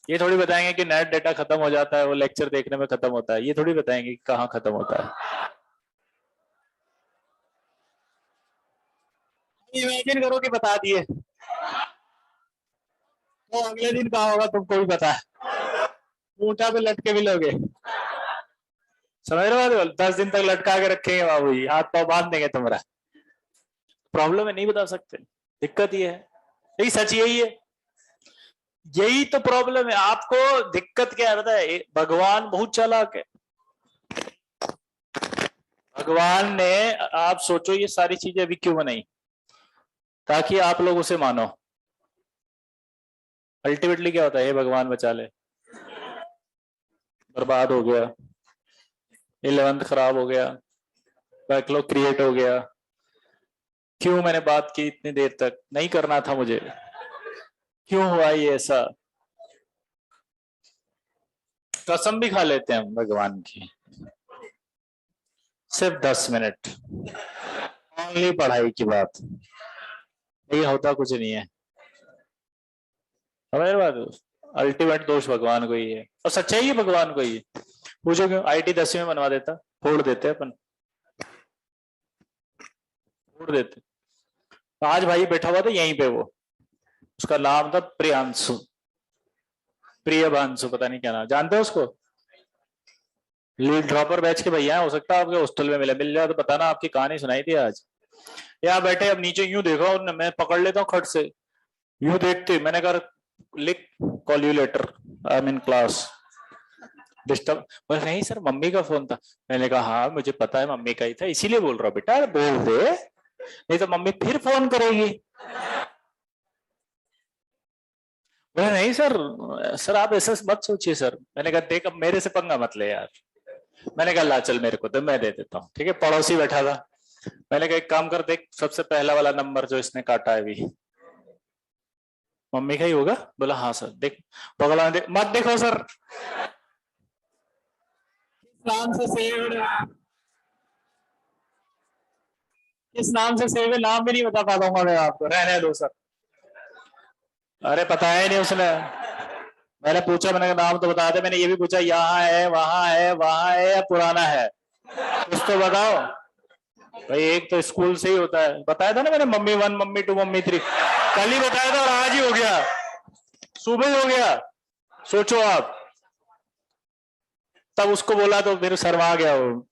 ये थोड़ी बताएंगे कि नेट डेटा खत्म हो जाता है, वो लेक्चर देखने में खत्म होता है। ये थोड़ी बताएंगे कि कहाँ खत्म होता है। इमेजिन करो कि बता दिए, तो अगले दिन कहाँ होगा तुमको भी पता है, ऊंचा पे लटके भी लोगे। समझ रहे हो? 10 दिन तक लटका के रखेंगे बाबूजी, हाथ पाँव बांध देंगे तुम्हारा। प्रॉब्लम है, नहीं बता सकते, दिक्कत ये है। यही सच यही है, यही तो प्रॉब्लम है। आपको दिक्कत क्या है पता है? भगवान बहुत चालाक है। भगवान ने, आप सोचो ये सारी चीजें अभी क्यों बनाई, ताकि आप लोग उसे मानो। अल्टीमेटली क्या होता है, भगवान बचा ले, बर्बाद हो गया, 11th खराब हो गया, बैकलॉग क्रिएट हो गया, क्यों मैंने बात की इतनी देर तक, नहीं करना था मुझे, क्यों हुआ ये ऐसा। कसम भी खा लेते हैं हम भगवान की, सिर्फ 10 मिनट ओनली पढ़ाई की बात, ये होता कुछ नहीं है। समझ बात? अल्टीमेट दोष भगवान को ही है, और सच्चाई है भगवान को ही है। पूछो क्यों? आईटी 10वीं में बनवा देता, फोड़ देते अपन, फोड़ देते। आज भाई बैठा हुआ था यहीं पे, वो उसका नाम था प्रियांशु, प्रियभांशु, पता नहीं क्या नाम, जानते हो उसको? लीड ड्रॉपर बैच के भैया, हो सकता है आपके हॉस्टल में मिल जाए तो बताना, आपकी कहानी सुनाई थी आज। यहाँ बैठे, अब नीचे यूं देखा और मैं पकड़ लेता हूँ खट से, यूं देखते, मैंने कहा लिख call you later, I am in class, disturb. बोले नहीं सर मम्मी का फोन था। मैंने कहा हाँ मुझे पता है मम्मी का ही था, इसीलिए बोल रहा हूँ बेटा, बोल दे नहीं तो मम्मी फिर फोन करेगी। बोले नहीं सर, सर आप ऐसा मत सोचिए सर। मैंने कहा देख अब मेरे से पंगा मत ले यार। मैंने कहा ला चल मेरे को तो मैं दे देता हूँ, ठीक है। पड़ोसी बैठा था, मैंने कहा एक काम कर, देख सबसे पहला वाला नंबर जो इसने काटा है अभी मम्मी का ही होगा। बोला हाँ सर। देख पगला, देख मत देखो सर, नाम से सेव, किस नाम से सेव है, नाम भी नहीं बता पाता हूँ मैं आपको, रहने दो सर। अरे पता है नहीं उसने, मैंने पूछा, मैंने कहा नाम तो बता दे। मैंने ये भी पूछा यहाँ है वहां है वहां है या पुराना है, कुछ तो बताओ भाई। एक तो स्कूल से ही होता है, बताया था ना मैंने, मम्मी 1 मम्मी 2 मम्मी 3, कल ही बताया था और आज ही हो गया, सुबह ही हो गया। सोचो आप, तब उसको बोला तो फिर शर्मा गया वो,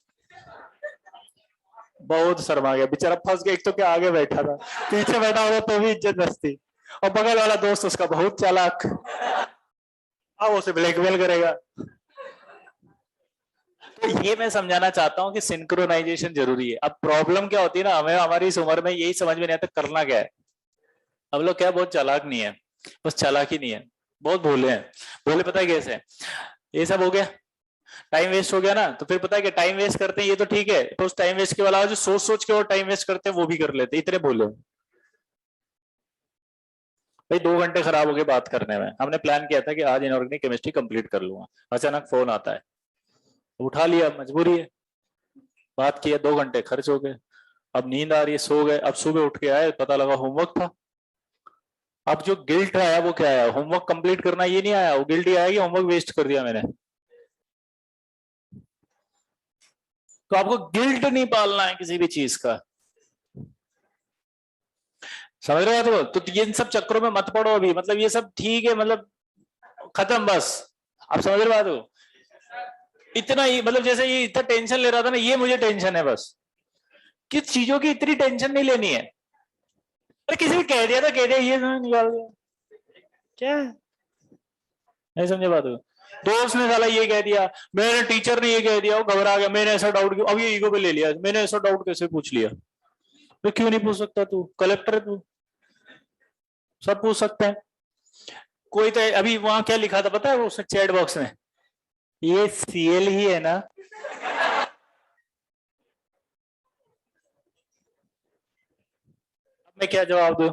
बहुत शर्मा गया बेचारा, फंस गया। एक तो क्या आगे बैठा था, पीछे बैठा होता तो भी इज्जत बचती, और बगल वाला दोस्त उसका बहुत चालाक, अब उसे ब्लैकमेल करेगा। तो ये मैं समझाना चाहता हूं कि सिंक्रोनाइजेशन जरूरी है। अब प्रॉब्लम क्या होती है ना, हमें हमारी इस उम्र में यही समझ में नहीं आता करना क्या है। अब लोग क्या बहुत चालाक नहीं है, बस चालाक ही नहीं है, बहुत भोले हैं। भोले पता है कैसे? ये सब हो गया, टाइम वेस्ट हो गया ना, तो फिर पता है कि टाइम वेस्ट करते हैं ये तो ठीक है, तो उस टाइम वेस्ट के अलावा जो सोच सोच के और टाइम वेस्ट करते हैं वो भी कर लेते हैं, इतने बोले। भाई 2 घंटे खराब हो गए बात करने में, हमने प्लान किया था कि आज इनऑर्गेनिक केमिस्ट्री कंप्लीट कर लूंगा, अचानक फोन आता है, उठा लिया, मजबूरी है, बात किया, 2 घंटे खर्च हो गए। अब नींद आ रही है, सो गए, अब सुबह उठ के आए, पता लगा होमवर्क था। अब जो गिल्ट आया वो क्या आया, होमवर्क कंप्लीट करना ये नहीं आया, वो गिल्ट आया कि होमवर्क वेस्ट कर दिया मैंने। तो आपको गिल्ट नहीं पालना है किसी भी चीज का, समझ रहे हो? तो ये इन सब चक्करों में मत पड़ो अभी, मतलब ये सब ठीक है, मतलब खत्म बस। आप समझ रहे बात हो? इतना ही, मतलब जैसे ये इतना टेंशन ले रहा था ना, ये मुझे टेंशन है बस। किस चीजों की इतनी टेंशन नहीं लेनी है। अरे किसी ने कह दिया था, कह दिया, ये निकाल दिया, क्या है? नहीं समझे बात हो? दोस्त ने साला ये कह दिया, मेरे टीचर ने ये कह दिया, वो घबरा गया, मैंने ऐसा डाउट क्यों, अब ये ईगो पे ले लिया, मैंने ऐसा डाउट कैसे पूछ लिया? तो क्यों नहीं पूछ सकता, तू कलेक्टर है, तू सब पूछ सकते हैं। कोई तो अभी वहां क्या लिखा था पता है, वो चैट बॉक्स में, ये सीएल ही है ना? अब मैं क्या जवाब दूं?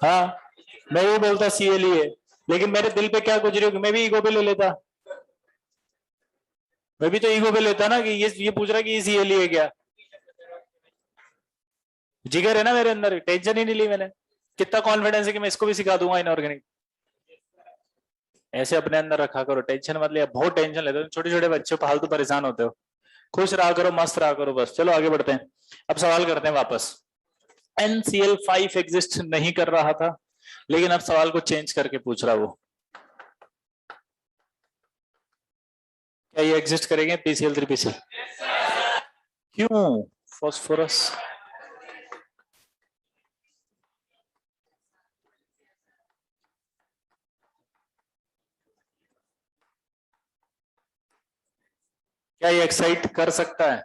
हाँ, मैं भी बोलता सीएल ही है, लेकिन मेरे दिल पे क्या गुजरी होगी, मैं भी ईगो पे ले लेता। मैं भी तो ईगो पे लेता ना कि ये पूछ रहा है कि ये सीएल ही है क्या। जिगर है ना मेरे अंदर, टेंशन ही नहीं ली मैंने। कितना कॉन्फिडेंस है कि मैं इसको भी सिखा दूंगा इनऑर्गेनिक। ऐसे अपने अंदर रखा करो, टेंशन मत लिया, बहुत टेंशन लेते हो, छोटे छोटे बच्चे फालतू परेशान होते हो। खुश रहा करो, मस्त रहा करो बस। चलो आगे बढ़ते हैं, अब सवाल करते हैं वापस। NCl5 एग्जिस्ट नहीं कर रहा था, लेकिन अब सवाल को चेंज करके पूछ रहा वो, क्या ये एग्जिस्ट करेंगे PCl3 PC? क्यों? फॉस्फोरस। क्या ये एक्साइट कर सकता है?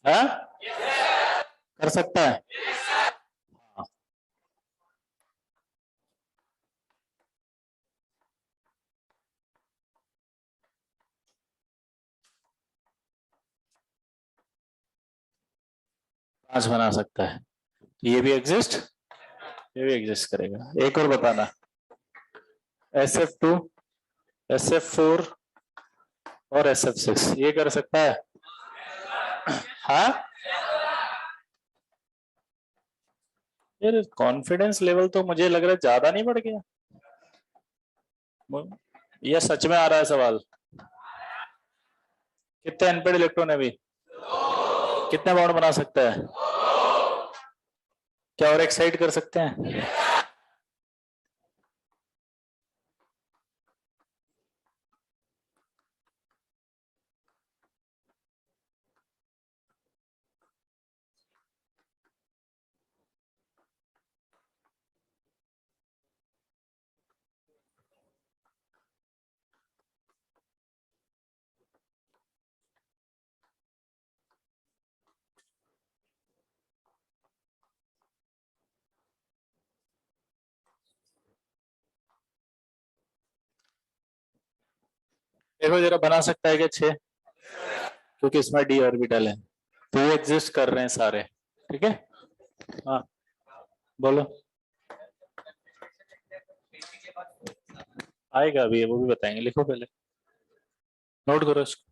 हाँ, कर सकता है। हाँ। पांच बना सकता है, तो ये भी एग्जिस्ट, ये भी एग्जिस्ट करेगा। एक और बताना, SF2, SF4 और SF6 ये कर सकता है? हाँ यार, कॉन्फिडेंस लेवल तो मुझे लग रहा है ज्यादा नहीं बढ़ गया? ये सच में आ रहा है सवाल? कितने अनपेड इलेक्ट्रॉन है अभी? कितने बाउंड बना सकता है? क्या और एक्साइट कर सकते हैं? देखो जरा, बना सकता है क्या 6? क्योंकि इसमें d ऑर्बिटल है, तो ये एग्जिस्ट कर रहे हैं सारे, ठीक है। हाँ बोलो। आएगा अभी, वो भी बताएंगे, लिखो पहले, नोट करो इसको।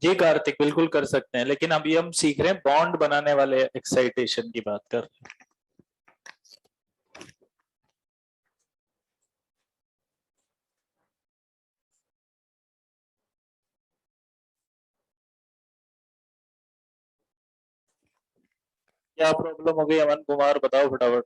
जी कार्तिक, बिल्कुल कर सकते हैं, लेकिन अभी हम सीख रहे हैं बॉन्ड बनाने वाले एक्साइटेशन की बात कर रहे हैं। क्या प्रॉब्लम हो गई अमन कुमार, बताओ फटाफट।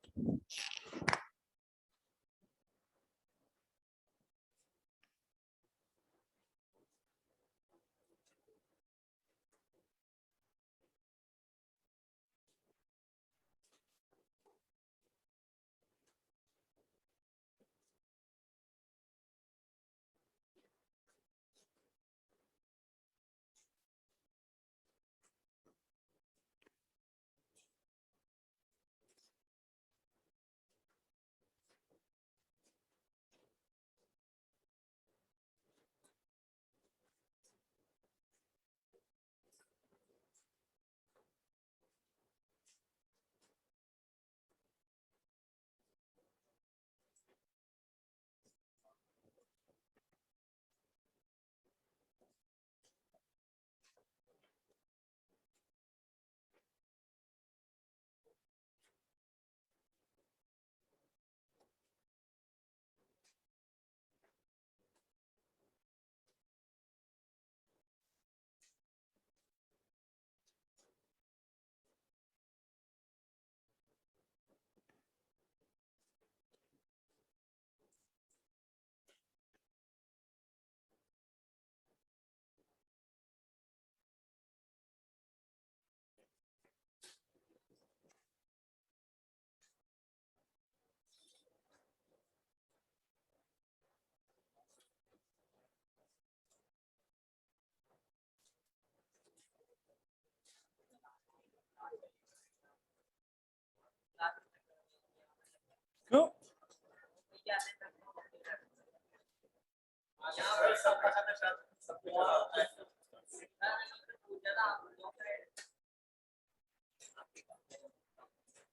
क्यों?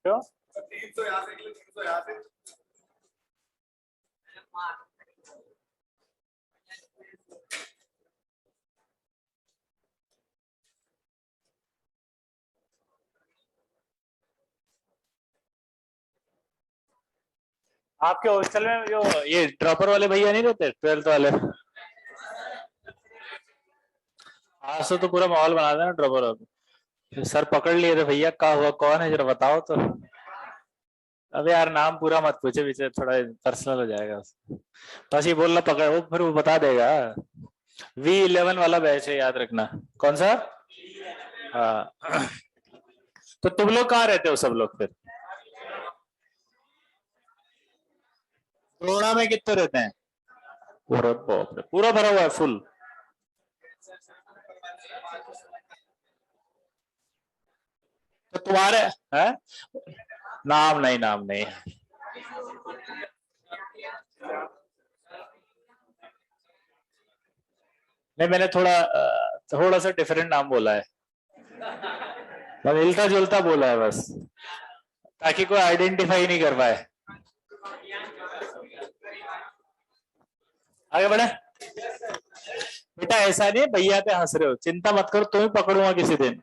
क्यों? 300 यहाँ से 300 यहाँ से। आपके हॉस्टल में जो ये ड्रॉपर वाले भैया नहीं रहते, 12th वाले? आज से तो पूरा माहौल बना देना ड्रॉपर वाले। सर पकड़ लिए थे भैया, क्या हुआ, कौन है जरा बताओ तो। अबे यार नाम पूरा मत पूछे, पीछे थोड़ा पर्सनल हो जाएगा। बस ये बोलना पकड़, वो फिर वो बता देगा। V11 वाला बैच है, याद रखना। कौन सा? हाँ। तो तुम लोग कहाँ रहते हो सब लोग फिर? कोरोना में कितने रहते हैं? पूरा बाप रे, पूरा भरा हुआ है फुल। तो तुम्हारे है? नाम नहीं, नाम नहीं। नहीं, मैंने थोड़ा सा डिफरेंट नाम बोला है, मिलता जुलता बोला है बस, ताकि कोई आइडेंटिफाई नहीं कर पाए। आगे बढ़े बेटा, ऐसा नहीं भैया पे हंस रहे हो, चिंता मत करो, तुम्हें पकड़ूंगा किसी दिन।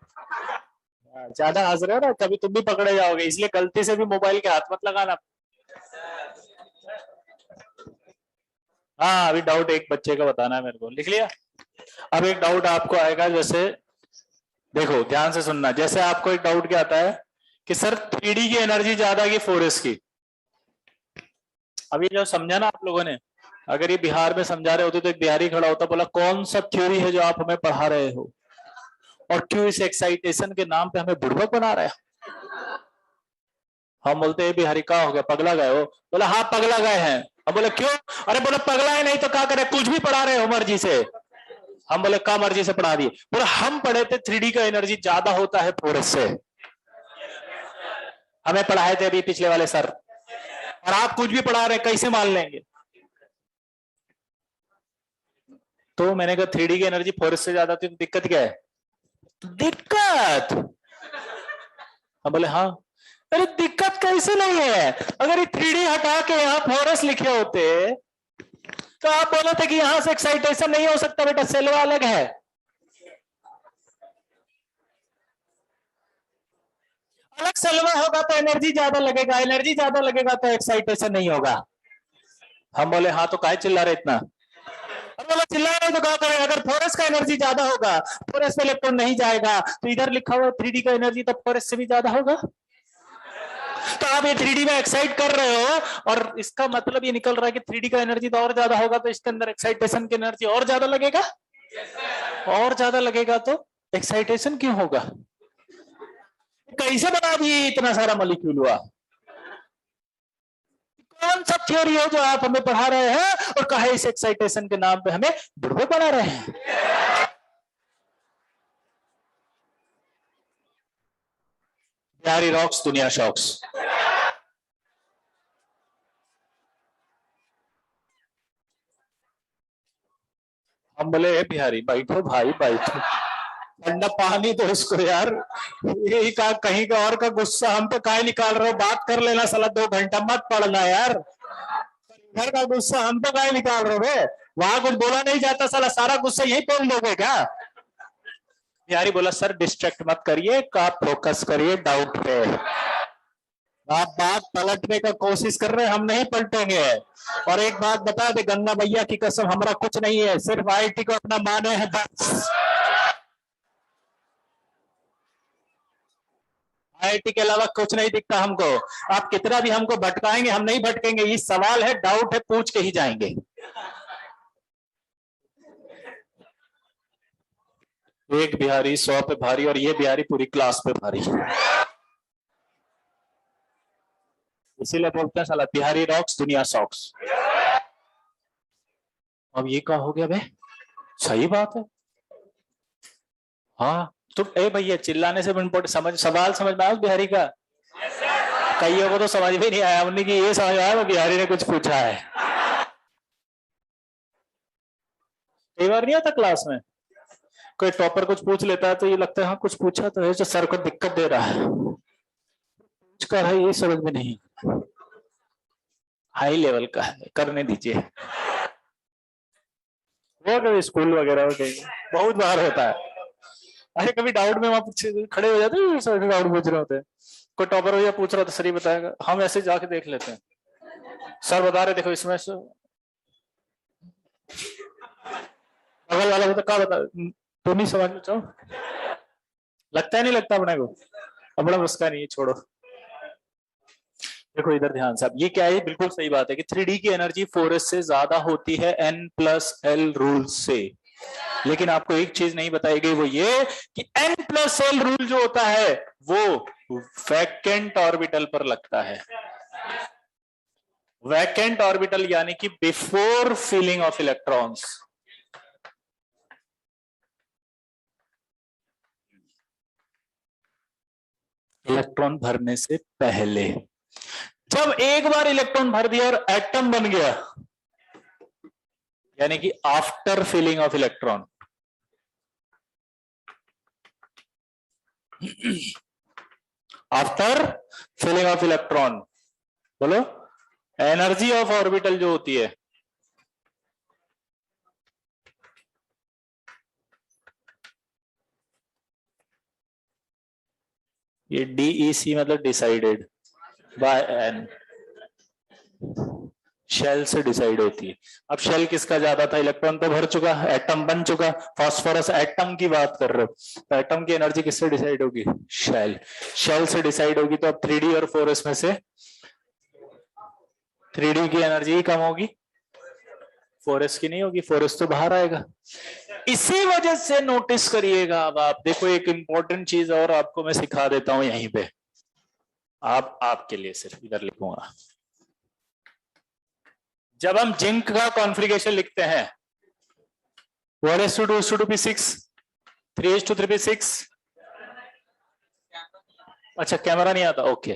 ज्यादा हंस रहे हो ना, कभी तुम भी पकड़े जाओगे, इसलिए गलती से भी मोबाइल के हाथ मत लगाना। हाँ, अभी डाउट एक बच्चे का बताना है मेरे को, लिख लिया। अब एक डाउट आपको आएगा, जैसे देखो ध्यान से सुनना, जैसे आपको एक डाउट क्या आता है कि सर 3D की एनर्जी ज्यादा की 4S की। अभी जो समझा ना आप लोगों ने, अगर ये बिहार में समझा रहे होते तो एक बिहारी खड़ा होता, बोला कौन सा थ्योरी है जो आप हमें पढ़ा रहे हो, और क्यों इस एक्साइटेशन के नाम पे हमें बुड़बक बना रहे हैं। हम बोलते हैं बिहारी का हो गया, पगला गए हो? बोला हाँ पगला गए हैं। हम बोले क्यों? अरे बोला पगला है नहीं तो क्या करे, कुछ भी पढ़ा रहे हो मर्जी से। हम बोले का मर्जी से पढ़ा दिए? बोले हम पढ़े थे 3D का एनर्जी ज्यादा होता है 4S से, हमें पढ़ाए थे अभी पिछले वाले सर, और आप कुछ भी पढ़ा रहे, कैसे मान लेंगे? तो मैंने कहा 3D की एनर्जी 4S से ज्यादा थी, तो दिक्कत क्या है? दिक्कत? हम बोले हाँ। अरे दिक्कत कैसे नहीं है, अगर ये 3D हटा के यहाँ 4S लिखे होते तो आप बोले थे कि यहां से एक्साइटेशन नहीं हो सकता बेटा, सेलवा अलग है। अलग सेलवा होगा तो एनर्जी ज्यादा लगेगा, एनर्जी ज्यादा लगेगा तो एक्साइटेशन नहीं होगा। हम बोले हाँ, तो काहे चिल्ला रहे इतना? अब बोला चिल्ला रहे तो क्या करें, अगर 4S का एनर्जी ज्यादा होगा, 4S में इलेक्ट्रॉन नहीं जाएगा, तो इधर लिखा हुआ 3D का एनर्जी तो 4S से भी ज्यादा होगा। तो आप ये 3D में एक्साइट कर रहे हो और इसका मतलब ये निकल रहा है कि 3D का एनर्जी तो और ज्यादा होगा, तो इसके अंदर एक्साइटेशन की एनर्जी और ज्यादा लगेगा। और ज्यादा लगेगा तो एक्साइटेशन क्यों होगा? कैसे बना दिए इतना सारा मॉलिक्यूल हुआ? कौन सा थ्योरी है जो आप हमें पढ़ा रहे हैं और कहा इस एक्साइटेशन के नाम पे हमें बुढ़वे बना रहे हैं? बिहारी रॉक्स दुनिया शॉक्स। हम बोले बिहारी बैठो भाई बैठो, ठंडा पानी दो इसको यार, यही का कहीं का और का गुस्सा हम पे काहे निकाल रहे हो? बात कर लेना साला, 2 घंटा मत पढ़ना यार। घर का गुस्सा हम पे काहे निकाल रहे हो? वहां कुछ बोला नहीं जाता साला, सारा गुस्सा यही बोल दोगे क्या? बिहारी बोला सर डिस्ट्रैक्ट मत करिए, आप फोकस करिए डाउट पे। आप बात पलटने का कोशिश कर रहे हैं, हम नहीं पलटेंगे। और एक बात बता दे, गंगा भैया की कसम, हमारा कुछ नहीं है, सिर्फ आईटी को अपना माने है बस। आईटी के अलावा कुछ नहीं दिखता हमको। आप कितना भी हमको भटकाएंगे, हम नहीं भटकेंगे। ये सवाल है, डाउट है, पूछ के ही जाएंगे। एक बिहारी 100 पे भारी और ये बिहारी पूरी क्लास पे भारी, इसीलिए बोलते हैं साला बिहारी रॉक्स दुनिया सॉक्स। अब ये क्या हो गया बे? सही बात है। हाँ तो ए भैया चिल्लाने से समझ सवाल समझ में आया बिहारी का? कईयों को तो समझ भी नहीं आया, उन्हीं की ये समझ आया वो बिहारी ने कुछ पूछा है। कई बार नहीं आता क्लास में कोई टॉपर कुछ पूछ लेता है तो ये लगता है हाँ कुछ पूछा तो है जो सर को दिक्कत दे रहा है, कुछ कर है ये समझ में नहीं, हाई लेवल का है, करने दीजिए। वो कभी स्कूल वगैरह में कहीं बहुत बार होता है। अरे कभी डाउट में वहां खड़े हो जाते हैं, सर डाउट पूछ रहे होते हैं, कोई टॉपर भैया पूछ रहा था सर ही बताएगा, हम ऐसे जाके देख लेते हैं, सर बता रहे देखो इसमें से, बगल वाला होता क्या बता तो नहीं समझ में, चाहो लगता है नहीं लगता अपने को, अपना उसका नहीं, छोड़ो। देखो इधर ध्यान से, अब ये क्या है, बिल्कुल सही बात है कि 3D की एनर्जी 4s से ज्यादा होती है n+l रूल से। लेकिन आपको एक चीज नहीं बताई गई, वो ये कि n+l रूल जो होता है वो वैकेंट ऑर्बिटल पर लगता है। वैकेंट ऑर्बिटल यानी कि before filling of electrons. Electron भरने से पहले, जब एक बार इलेक्ट्रॉन भर दिया और एटम बन गया, यानी कि after filling of electron. After filling of electron, बोलो एनर्जी ऑफ ऑर्बिटल जो होती है, ये DEC मतलब डिसाइडेड बाय एन, शेल से डिसाइड होती है। अब शेल किसका ज्यादा था? इलेक्ट्रॉन तो भर चुका, एटम बन चुका, फास्फोरस एटम की बात कर रहे हो, तो एटम की एनर्जी किससे डिसाइड होगी? शेल, शेल से डिसाइड होगी। तो अब 3D और 4s में से 3D की एनर्जी कम होगी, 4s की नहीं होगी, 4s तो बाहर आएगा। इसी वजह से नोटिस करिएगा, अब आप देखो एक इंपॉर्टेंट चीज और आपको मैं सिखा देता हूं यहीं पे, आपके लिए सिर्फ इधर लिखूंगा। जब हम जिंक का कॉन्फ़िगरेशन लिखते हैं 1:2:2p6 3:3p6, अच्छा कैमरा नहीं आता, ओके,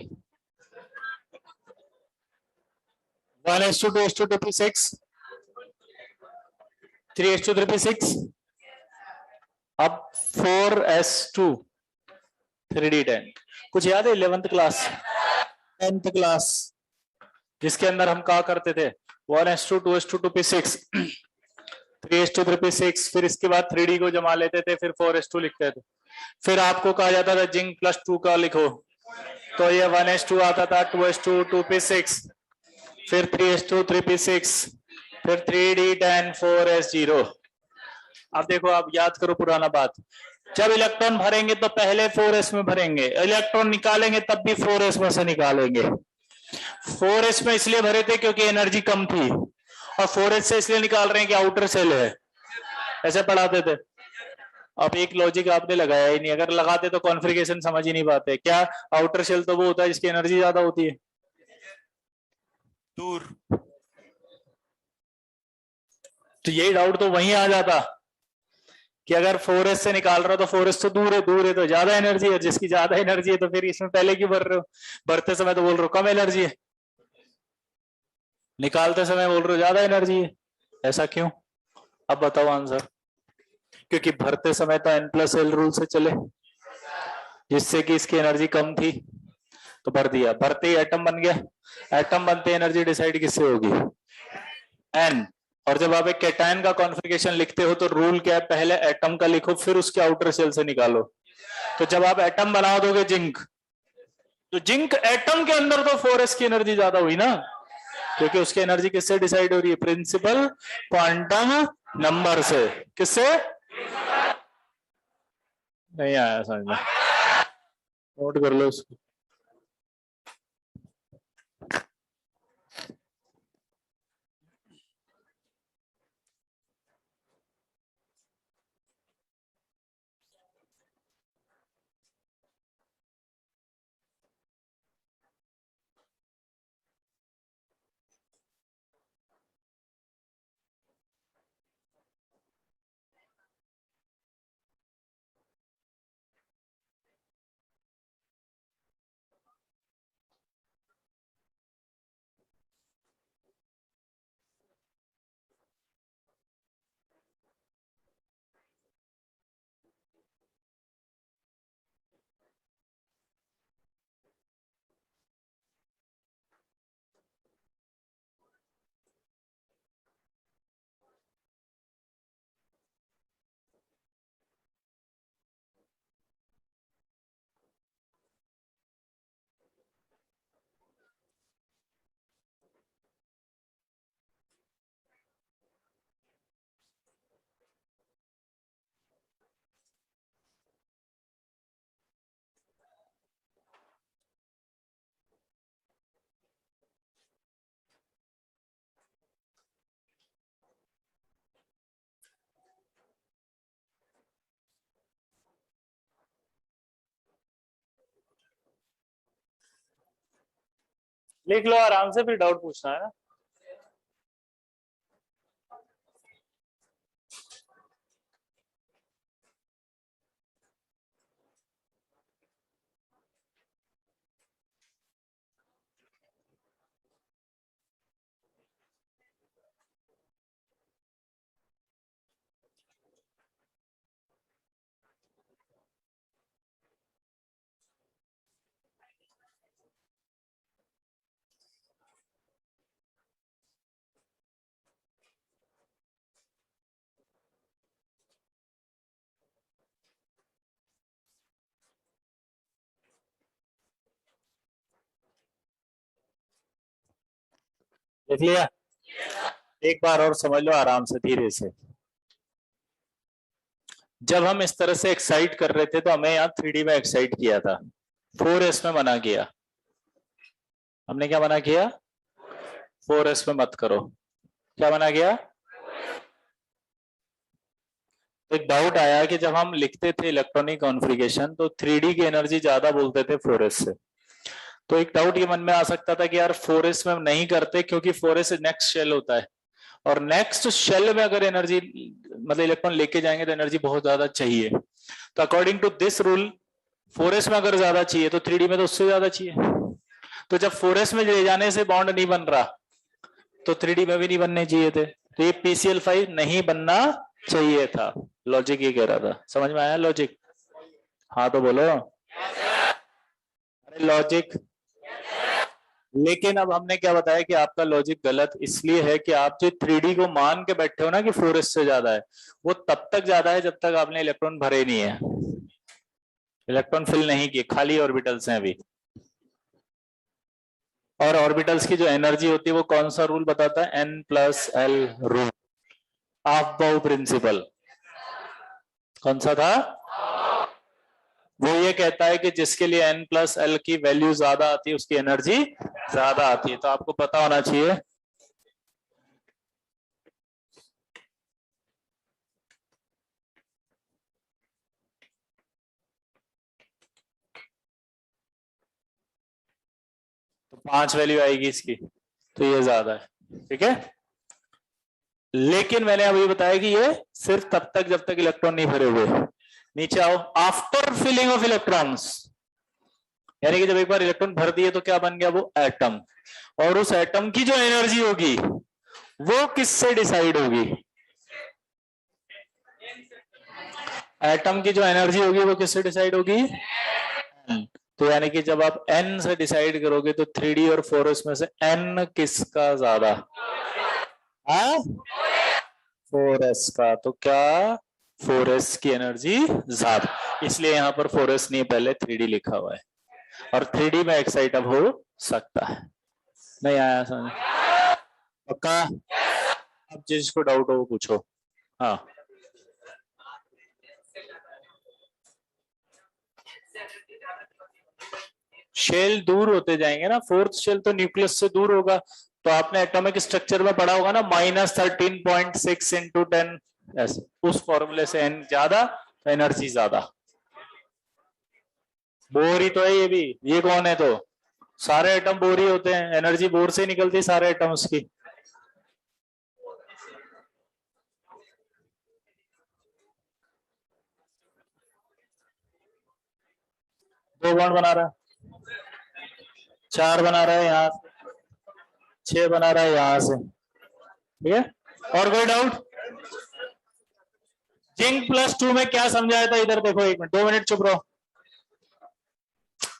1:2:2p6 3:3p6, अब 4s2 3d10। कुछ याद है 11th क्लास 10th क्लास जिसके अंदर हम क्या करते थे? 1s2 2s2 2p6 3:3p6, फिर इसके बाद 3d को जमा लेते थे, फिर 4s2 लिखते थे, फिर आपको कहा जाता था जिंक +2 का लिखो, तो ये 1s2 आता था, 2s2 2p6, फिर 3s2 3p6, फिर 3d10 4s0। अब देखो आप याद करो पुराना बात, जब इलेक्ट्रॉन भरेंगे तो पहले 4s में भरेंगे, इलेक्ट्रॉन निकालेंगे तब भी 4s में से निकालेंगे। 4s में इसलिए भरे थे क्योंकि एनर्जी कम थी, और 4s से इसलिए निकाल रहे हैं कि आउटर सेल है, ऐसे पढ़ाते थे। अब एक लॉजिक आपने लगाया ही नहीं, अगर लगाते तो कॉन्फ़िगरेशन समझ ही नहीं पाते। क्या आउटर सेल तो वो होता है जिसकी एनर्जी ज्यादा होती है दूर, तो यही डाउट तो वहीं आ जाता कि अगर 4s से निकाल रहा तो 4s तो दूर है तो ज्यादा एनर्जी है, जिसकी ज्यादा एनर्जी है तो फिर इसमें पहले क्यों भर रहे हो? भरते समय तो बोल रहे हो कम एनर्जी है, निकालते समय बोल रहे हो ज्यादा एनर्जी है, ऐसा क्यों? अब बताओ आंसर। क्योंकि भरते समय तो n+l रूल से चले, जिससे कि इसकी एनर्जी कम थी तो भर दिया, भरते ही एटम बन गया, एटम बनते एनर्जी डिसाइड किससे होगी? n। और जब आप एक कैटायन का कॉन्फ़िगरेशन लिखते हो तो रूल क्या है? पहले एटम का लिखो फिर उसके आउटर सेल से निकालो। तो जब आप एटम बना दोगे जिंक, तो जिंक एटम के अंदर तो 4s की एनर्जी ज्यादा हुई ना, क्योंकि उसकी एनर्जी किससे डिसाइड हो रही है? प्रिंसिपल क्वांटम नंबर से। किससे? नहीं आया समझ में, नोट कर लो उसको। लिख लो आराम से, फिर डाउट पूछना है ना। लिख लिया? एक बार और समझ लो आराम से, धीरे से। जब हम इस तरह से एक्साइट कर रहे थे तो हमें यहाँ 3D में एक्साइट किया था, 4s में मना किया। हमने क्या मना किया? 4s में मत करो। क्या मना किया? एक डाउट आया कि जब हम लिखते थे इलेक्ट्रॉनिक कॉन्फ़िगरेशन तो 3D की एनर्जी ज्यादा बोलते थे 4s से। तो एक डाउट ये मन में आ सकता था कि यार 4s में हम नहीं करते क्योंकि 4s नेक्स्ट शेल होता है, और नेक्स्ट शेल में अगर एनर्जी मतलब इलेक्ट्रॉन लेके जाएंगे तो एनर्जी बहुत ज्यादा चाहिए। तो according to this rule 4s में अगर ज्यादा चाहिए तो 3D में तो उससे ज्यादा चाहिए। तो जब 4s में ले जाने से बॉन्ड नहीं बन रहा तो 3D में भी नहीं बनने चाहिए थे, तो ये PCl5 नहीं बनना चाहिए था। लॉजिक ये कह रहा था, समझ में आया लॉजिक? हाँ तो बोलो। अरे लॉजिक। लेकिन अब हमने क्या बताया कि आपका लॉजिक गलत इसलिए है कि आप जो 3D को मान के बैठे हो ना कि 4s से ज्यादा है, वो तब तक ज्यादा है जब तक आपने इलेक्ट्रॉन भरे नहीं है, इलेक्ट्रॉन फिल नहीं किए, खाली ऑर्बिटल्स हैं अभी। और ऑर्बिटल्स की जो एनर्जी होती है वो कौन सा रूल बताता है? n+l रूल, ऑफ बाउ प्रिंसिपल। कौन सा था? वो ये कहता है कि जिसके लिए n+l की वैल्यू ज्यादा आती है उसकी एनर्जी ज्यादा आती है। तो आपको पता होना चाहिए तो 5 वैल्यू आएगी इसकी, तो ये ज्यादा है, ठीक है। लेकिन मैंने अभी बताया कि ये सिर्फ तब तक जब तक इलेक्ट्रॉन नहीं भरे हुए। नीचे आओ, आफ्टर फिलिंग ऑफ इलेक्ट्रॉन्स, यानी कि जब एक बार इलेक्ट्रॉन भर दिए तो क्या बन गया, वो एटम। और उस एटम की जो एनर्जी होगी वो किससे डिसाइड होगी, एटम की जो एनर्जी होगी वो किससे डिसाइड होगी, तो यानी कि जब आप n से डिसाइड करोगे तो 3d और 4s में से n किसका ज्यादा, 4s का। तो क्या 4s की एनर्जी ज्यादा, इसलिए यहां पर 4s नहीं पहले 3d लिखा हुआ है। और 3d में एक्साइट अब हो सकता है। नहीं आया समझ पक्का? अब जिसको डाउट हो वो पूछो। हाँ शेल दूर होते जाएंगे ना, फोर्थ शेल तो न्यूक्लियस से दूर होगा। तो आपने एटॉमिक स्ट्रक्चर में पढ़ा होगा ना, -13.6 × 10, ऐसे उस फॉर्मूले से n ज्यादा तो एनर्जी ज्यादा। बोर ही तो है ये भी, ये कौन है, तो सारे एटम बोर ही होते हैं, एनर्जी बोर से निकलती है सारे एटम्स की। दो बॉन्ड बना रहा है, 4 बना रहा है यहाँ से, 6 बना रहा है यहाँ से, ठीक है। और कोई डाउट? जिंक +2 में क्या समझाया था, इधर देखो, 1 मिनट 2 मिनट चुप रहो।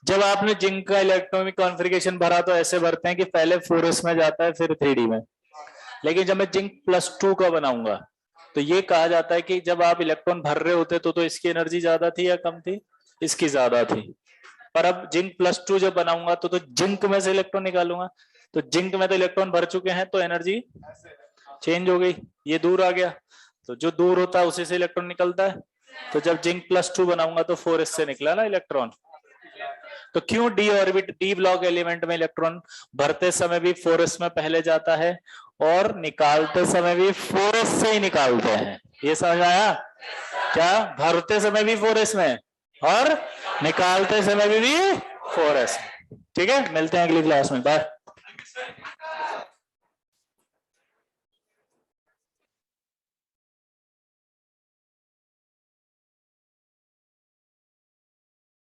जब आपने जिंक का इलेक्ट्रॉनिक कॉन्फ़िगरेशन भरा तो ऐसे भरते हैं कि पहले 4s में जाता है फिर 3d में। लेकिन जब मैं जिंक +2 का बनाऊंगा तो ये कहा जाता है कि जब आप इलेक्ट्रॉन भर रहे होते तो इसकी एनर्जी ज्यादा थी या कम थी, इसकी ज्यादा थी। पर अब जिंक +2 जब बनाऊंगा तो जिंक में से इलेक्ट्रॉन निकालूंगा, तो जिंक में तो इलेक्ट्रॉन भर चुके हैं तो एनर्जी चेंज हो गई, ये दूर आ गया, तो जो दूर होता है उसी से इलेक्ट्रॉन निकलता है। तो जब जिंक +2 बनाऊंगा तो 4s से निकला ना इलेक्ट्रॉन। तो क्यों D orbit, D block element में इलेक्ट्रॉन भरते समय भी 4s में पहले जाता है और निकालते समय भी 4s से ही निकालते हैं, ये समझ आया क्या? भरते समय भी 4s में और निकालते समय भी 4s। ठीक है, मिलते हैं अगली क्लास में, बाय।